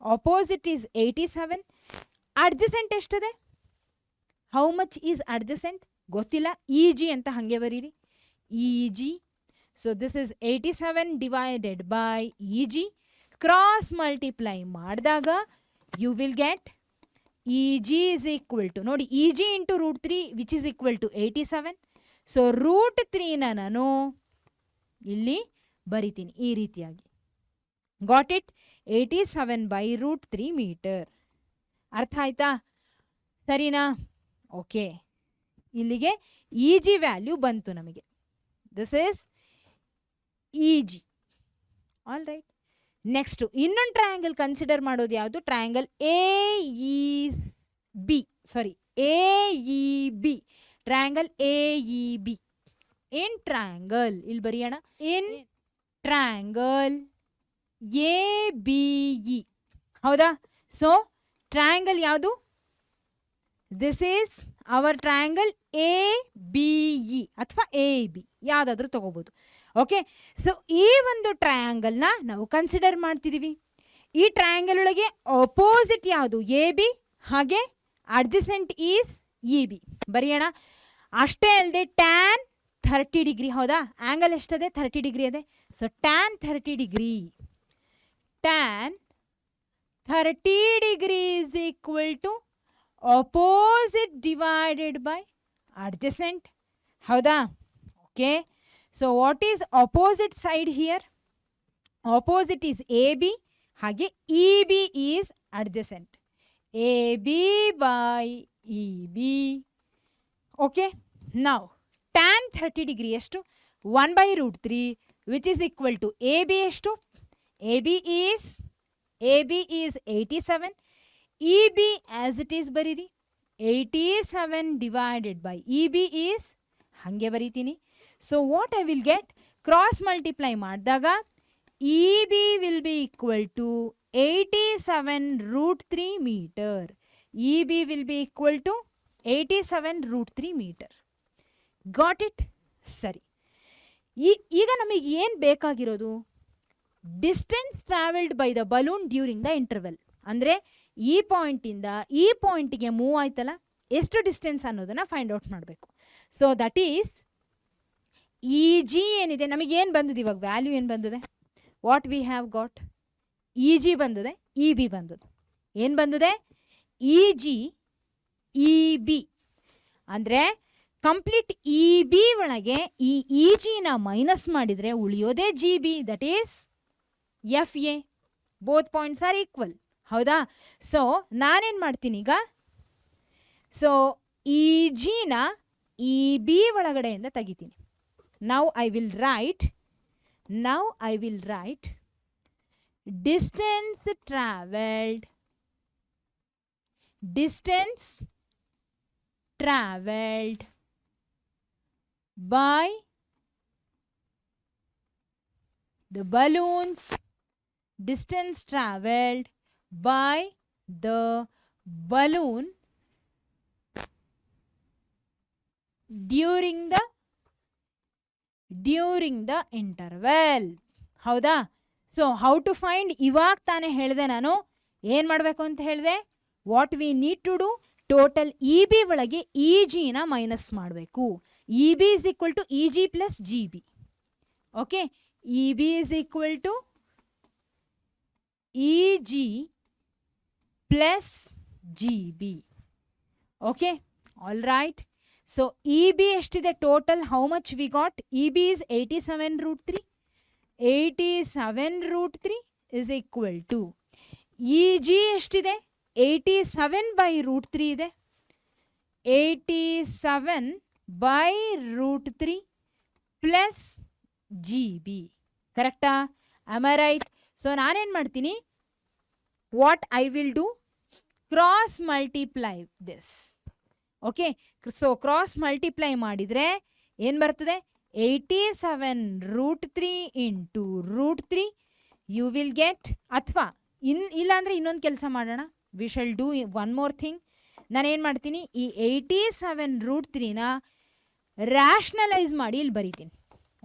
Opposite is 87. Adjacent ಎಷ್ಟಿದೆ? How much is adjacent? ಗೊತ್ತಿಲ್ಲ. EG ಅಂತ ಹಾಗೆ ಬರೀರಿ. EG. So this is 87 divided by EG. Cross multiply ಮಾಡಿದಾಗ you will get E G is equal to ನೋಡಿ E G into √3 which is equal to 87. So √3ನ ನಾನು ಇಲ್ಲಿ ಬರಿತೀನಿ ಈ ರೀತಿಯಾಗಿ. Got it? 87/√3 ಮೀಟರ್. ಅರ್ಥ ಆಯ್ತಾ? ಸರಿನಾ? ಓಕೆ, ಇಲ್ಲಿಗೆ ಇ ಜಿ ವ್ಯಾಲ್ಯೂ ಬಂತು ನಮಗೆ. This is E G. All right. Next ಇನ್ನೊಂದು ಟ್ರಯಾಂಗಲ್ ಕನ್ಸಿಡರ್ ಮಾಡೋದು ಯಾವುದು? Triangle A E B. Triangle A E B. In triangle ಇಲ್ಲಿ ಬರೆಯೋಣ. ಇನ್ ಟ್ರಯಾಂಗಲ್ ಎ ಬಿ ಇ. ಹೌದಾ? ಸೊ ಟ್ರಯಾಂಗಲ್ ಯಾವುದು? This is our triangle A B E ಅಥವಾ A B ಯಾವುದಾದ್ರೂ ತಗೋಬೋದು. ಓಕೆ, ಸೊ ಈ ಒಂದು ಟ್ರಯಾಂಗಲ್ನ ನಾವು ಕನ್ಸಿಡರ್ ಮಾಡ್ತಿದ್ದೀವಿ. ಈ ಟ್ರಯಾಂಗಲ್ ಒಳಗೆ ಅಪೋಸಿಟ್ ಯಾವುದು? A B. ಹಾಗೆ ಅಡ್ಜಸೆಂಟ್ ಈಸ್ ಇ ಬಿ. ಬರೆಯೋಣ. ಅಷ್ಟೇ ಅಲ್ಲದೆ ಟ್ಯಾನ್ 30 ಡಿಗ್ರಿ. ಹೌದಾ? ಆ್ಯಂಗಲ್ ಎಷ್ಟದೆ? 30 ಡಿಗ್ರಿ ಅದೇ. So tan 30 degree. Tan 30 degree is equal to opposite divided by adjacent. ಹೌದಾ? Okay, so what is opposite side here? Opposite is AB. ಹಾಗೆ EB is adjacent. AB by EB. Okay, now tan 30 degree ಎಷ್ಟು? 1/√3 which is equal to AB ಎಷ್ಟು? AB is 87. EB as it is ಬರೀರಿ. 87 divided by EB is ಹಾಗೆ ಬರೀತೀನಿ. So what I will get? Cross multiply ಮಾಡಿದಾಗ EB will be equal to 87√3 metre. EB will be equal to 87√3 metre. Got it? ಸರಿ. ಈಗ ನಮಗೆ ಏನು ಬೇಕಾಗಿರೋದು? Distance travelled by the balloon during the interval. ಅಂದರೆ ಈ ಪಾಯಿಂಟಿಂದ ಈ ಪಾಯಿಂಟಿಗೆ ಮೂವ್ ಆಯ್ತಲ್ಲ, ಎಷ್ಟು ಡಿಸ್ಟೆನ್ಸ್ ಅನ್ನೋದನ್ನು ಫೈಂಡ್ ಔಟ್ ಮಾಡಬೇಕು. So that is E G ಏನಿದೆ ನಮಗೇನು ಬಂದಿದೆ ಇವಾಗ? ವ್ಯಾಲ್ಯೂ ಏನು ಬಂದಿದೆ? What we have got? E G ಬಂದಿದೆ, ಇ ಬಿ ಬಂದಿದೆ. ಏನು ಬಂದಿದೆ? E G E B. ಅಂದರೆ ಕಂಪ್ಲೀಟ್ ಇ ಬಿ ಒಳಗೆ ಈ ಇ ಜಿನ ಮೈನಸ್ ಮಾಡಿದರೆ ಉಳಿಯೋದೇ G B. That is F A. Both points are equal. ಹೌದಾ? ಸೊ ನಾನೇನು ಮಾಡ್ತೀನಿ ಈಗ? ಸೊ ಇ ಜಿನ ಇ ಬಿ ಒಳಗಡೆಯಿಂದ ತೆಗಿತೀನಿ. Now I will write distance travelled by the balloons. Distance traveled by the balloon during the interval. ಹೌದಾ? So how to find? ಇವಾಗ ತಾನೇ ಹೇಳಿದೆ ನಾನು. ಏನು ಮಾಡಬೇಕು ಅಂತ ಹೇಳಿದೆ? What we need to do? Total E B ಒಳಗೆ ಇ ಜಿನ ಮೈನಸ್ ಮಾಡಬೇಕು. E B is equal to E G plus G B. Okay, E B is equal to E G plus G B. Okay, all right. So E B ಎಷ್ಟಿದೆ total? How much we got? E B is 87√3. 87√3 is equal to E G ಎಷ್ಟಿದೆ? 87/√3 ಇದೆ. 87/√3 plus G B. ಕರೆಕ್ಟಾ? Am I right? So ನಾನೇನು ಮಾಡ್ತೀನಿ? What I will do? Cross multiply this. Okay, so cross multiply ಮಾಡಿದರೆ ಏನು ಬರ್ತದೆ? 87√3 into √3 you will get. ಅಥವಾ ಇಲ್ಲಾಂದರೆ ಇನ್ನೊಂದು ಕೆಲಸ ಮಾಡೋಣ. We shall do one more thing. ನಾನೇನು ಮಾಡ್ತೀನಿ? ಈ 87√3ನ ರ್ಯಾಷನಲೈಸ್ ಮಾಡಿ ಇಲ್ಲಿ ಬರೀತೀನಿ.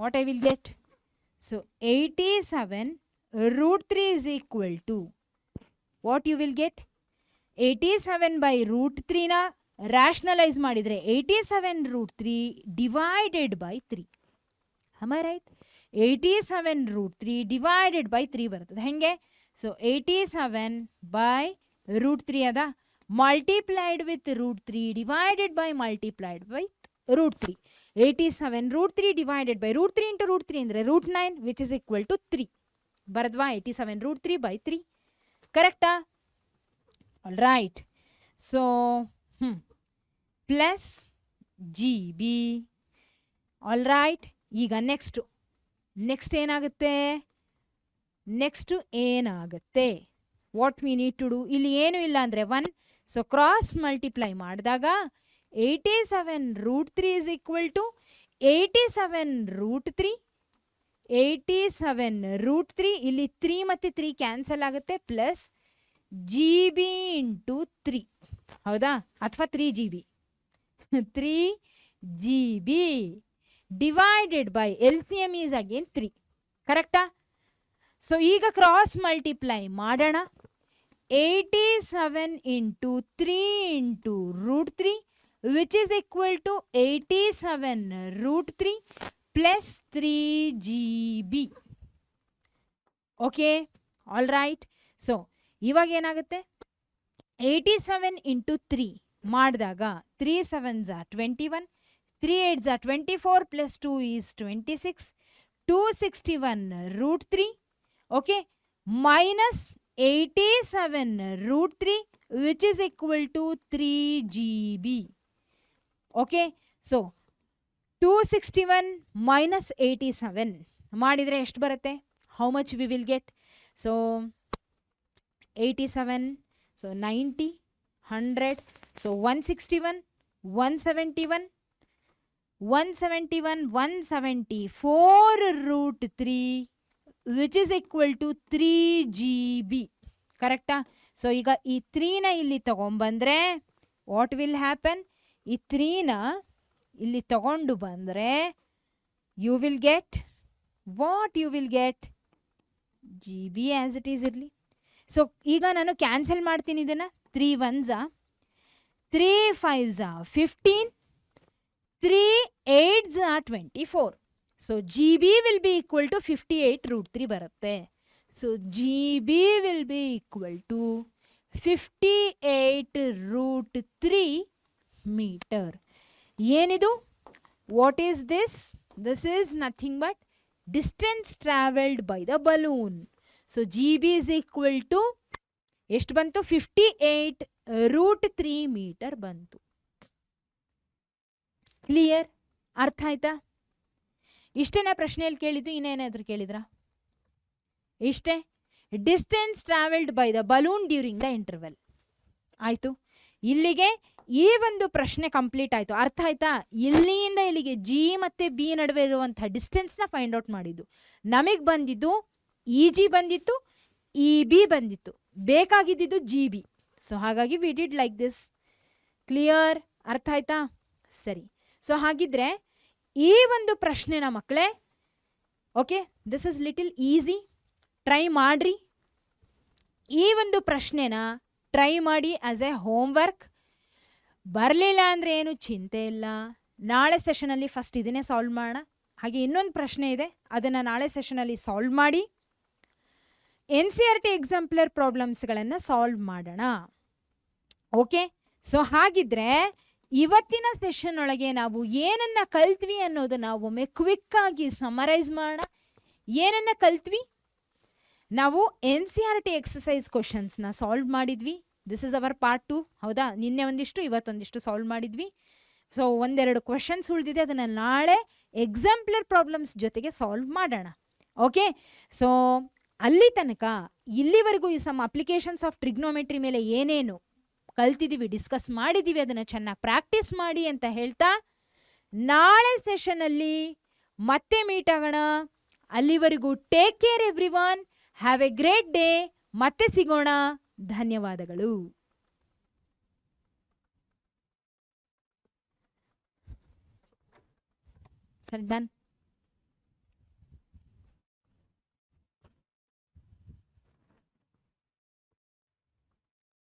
What I will get? So 87√3 is equal to what you will get? 87/√3ನ ರ್ಯಾಷನಲೈಸ್ ಮಾಡಿದರೆ 87√3 divided by 3. Am I right? 87√3 divided by 3 ಬರ್ತದೆ. ಹೆಂಗೆ? ಸೊ 87/√3 ಅದ. multiplied with root 3 divided by multiplied by root 3. 87 root 3 divided by root 3 into root 3 ಅಂದರೆ root 9 which is equal to 3. ಬರದ್ವಾ 87 root 3 by 3. ಕರೆಕ್ಟಾ? All right. So plus GB. All right. ಈಗ next ಏನಾಗುತ್ತೆ? ಏನಾಗುತ್ತೆ? What we need to do? ಇಲ್ಲಿ ಏನು ಇಲ್ಲ ಅಂದರೆ 1. So cross multiply ಮಾಡಿದಾಗ 87 root 3 is equal to 87 root 3. 87 root 3 ಇಲ್ಲಿ 3 ಮತ್ತು 3 ಕ್ಯಾನ್ಸಲ್ ಆಗುತ್ತೆ ಪ್ಲಸ್ GB ಇಂಟು 3. ಹೌದಾ? ಅಥವಾ 3GB. 3GB divided by LCM is again 3. ಕರೆಕ್ಟಾ? ಸೊ ಈಗ ಕ್ರಾಸ್ ಮಲ್ಟಿಪ್ಲೈ ಮಾಡೋಣ. 87 into 3 into root 3 which is equal to 87 root 3 plus 3GB. Okay, all right. So ಇವಾಗ ಏನಾಗುತ್ತೆ? 87 ಇಂಟು 3 ಮಾಡಿದಾಗ 3 7s are 21, 3 8s are 24 plus 2 is 26, 261 root 3. Okay, minus 87 root 3 which is equal to 3GB. Okay, so 261 minus 87 ಮಾಡಿದರೆ ಎಷ್ಟು ಬರುತ್ತೆ? How much we will get? So 87, so 90, 100, so 161, 171, 174 root 3 which is equal to 3GB. ಕರೆಕ್ಟಾ? So ಈಗ ಈ 3ನ ಇಲ್ಲಿ ತಗೊಂಡ್ಬಂದ್ರೆ what will happen? ಈ 3ನ ಇಲ್ಲಿ ತಗೊಂಡು ಬಂದರೆ you will get what? You will get GB as it is ಇರಲಿ. ಸೊ ಈಗ ನಾನು ಕ್ಯಾನ್ಸಲ್ ಮಾಡ್ತೀನಿ ಇದನ್ನು. 3 1s, 3 5s 15, 3 8s 24. So GB will be equal to 58 root 3 ಬರುತ್ತೆ. So GB will be equal to 58 root 3 meter. ಏನಿದು? What is this? This is nothing but distance travelled by the balloon. So GB is equal to ಎಷ್ಟು ಬಂತು? 58 root 3 metre ಬಂತು. Clear? ಅರ್ಥ ಆಯ್ತಾ? ಇಷ್ಟೇನಾ ಪ್ರಶ್ನೆಯಲ್ಲಿ ಕೇಳಿದ್ದು? ಇನ್ನೇನಾದರೂ ಕೇಳಿದ್ರಾ? ಇಷ್ಟೇ. Distance travelled by the balloon during the interval. ಆಯಿತು. ಇಲ್ಲಿಗೆ ಈ ಒಂದು ಪ್ರಶ್ನೆ ಕಂಪ್ಲೀಟ್ ಆಯಿತು. ಅರ್ಥ ಆಯ್ತಾ? ಇಲ್ಲಿಂದ ಇಲ್ಲಿಗೆ G ಮತ್ತು B ನಡುವೆ ಇರುವಂಥ ಡಿಸ್ಟೆನ್ಸ್ನ ಫೈಂಡ್ ಔಟ್ ಮಾಡಿದ್ದು. ನಮಗೆ ಬಂದಿದ್ದು EG ಬಂದಿತ್ತು, EB ಬಂದಿತ್ತು, ಬೇಕಾಗಿದ್ದು GB. ಸೊ ಹಾಗಾಗಿ we did like this. Clear? ಅರ್ಥ ಆಯ್ತಾ? ಸರಿ. ಸೊ ಹಾಗಿದ್ರೆ ಈ ಒಂದು ಪ್ರಶ್ನೆನ ಮಕ್ಕಳೇ, okay, this is little easy. Try ಮಾಡಿರಿ. ಈ ಒಂದು ಪ್ರಶ್ನೆನ ಟ್ರೈ ಮಾಡಿ ಆಸ್ ಎ ಹೋಮ್ವರ್ಕ್. ಬರಲಿಲ್ಲ ಅಂದರೆ ಏನು ಚಿಂತೆ ಇಲ್ಲ. ನಾಳೆ ಸೆಷನಲ್ಲಿ ಫಸ್ಟ್ ಇದನ್ನೇ ಸಾಲ್ವ್ ಮಾಡೋಣ. ಹಾಗೆ ಇನ್ನೊಂದು ಪ್ರಶ್ನೆ ಇದೆ, ಅದನ್ನು ನಾಳೆ ಸೆಷನಲ್ಲಿ ಸಾಲ್ವ್ ಮಾಡಿ NCERT ಎಕ್ಸಾಂಪ್ಲರ್ ಪ್ರಾಬ್ಲಮ್ಸ್ಗಳನ್ನು ಸಾಲ್ವ್ ಮಾಡೋಣ. ಓಕೆ, ಸೊ ಹಾಗಿದ್ರೆ ಇವತ್ತಿನ ಸೆಷನ್ ಒಳಗೆ ನಾವು ಏನನ್ನ ಕಲ್ತ್ವಿ ಅನ್ನೋದನ್ನ ಒಮ್ಮೆ ಕ್ವಿಕ್ ಆಗಿ ಸಮರೈಸ್ ಮಾಡೋಣ. ಏನನ್ನ ಕಲ್ತ್ವಿ? ನಾವು NCERT ಎಕ್ಸಸೈಸ್ ಕ್ವಶನ್ಸ್ನ ಸಾಲ್ವ್ ಮಾಡಿದ್ವಿ. This is hour part 2. ಹೌದಾ? ನಿನ್ನೆ ಒಂದಿಷ್ಟು, ಇವತ್ತೊಂದಿಷ್ಟು ಸಾಲ್ವ್ ಮಾಡಿದ್ವಿ. ಸೊ ಒಂದೆರಡು ಕ್ವಶನ್ಸ್ ಉಳಿದಿದೆ, ಅದನ್ನು ನಾಳೆ ಎಕ್ಸಾಂಪ್ಲರ್ ಪ್ರಾಬ್ಲಮ್ಸ್ ಜೊತೆಗೆ ಸಾಲ್ವ್ ಮಾಡೋಣ. ಓಕೆ, ಸೊ ಅಲ್ಲಿ ತನಕ ಇಲ್ಲಿವರೆಗೂ ಈ ಸಮ್ ಅಪ್ಲಿಕೇಶನ್ಸ್ ಆಫ್ ಟ್ರಿಗ್ನೋಮೆಟ್ರಿ ಮೇಲೆ ಏನೇನು ಕಲ್ತಿದ್ದೀವಿ, ಡಿಸ್ಕಸ್ ಮಾಡಿದ್ದೀವಿ, ಅದನ್ನು ಚೆನ್ನಾಗಿ ಪ್ರಾಕ್ಟೀಸ್ ಮಾಡಿ ಅಂತ ಹೇಳ್ತಾ ನಾಳೆ ಸೆಷನಲ್ಲಿ ಮತ್ತೆ ಮೀಟ್ ಆಗೋಣ. ಅಲ್ಲಿವರೆಗೂ take care everyone. Have A great day. ಮತ್ತೆ ಸಿಗೋಣ. ಧನ್ಯವಾದಗಳು. Sir, done.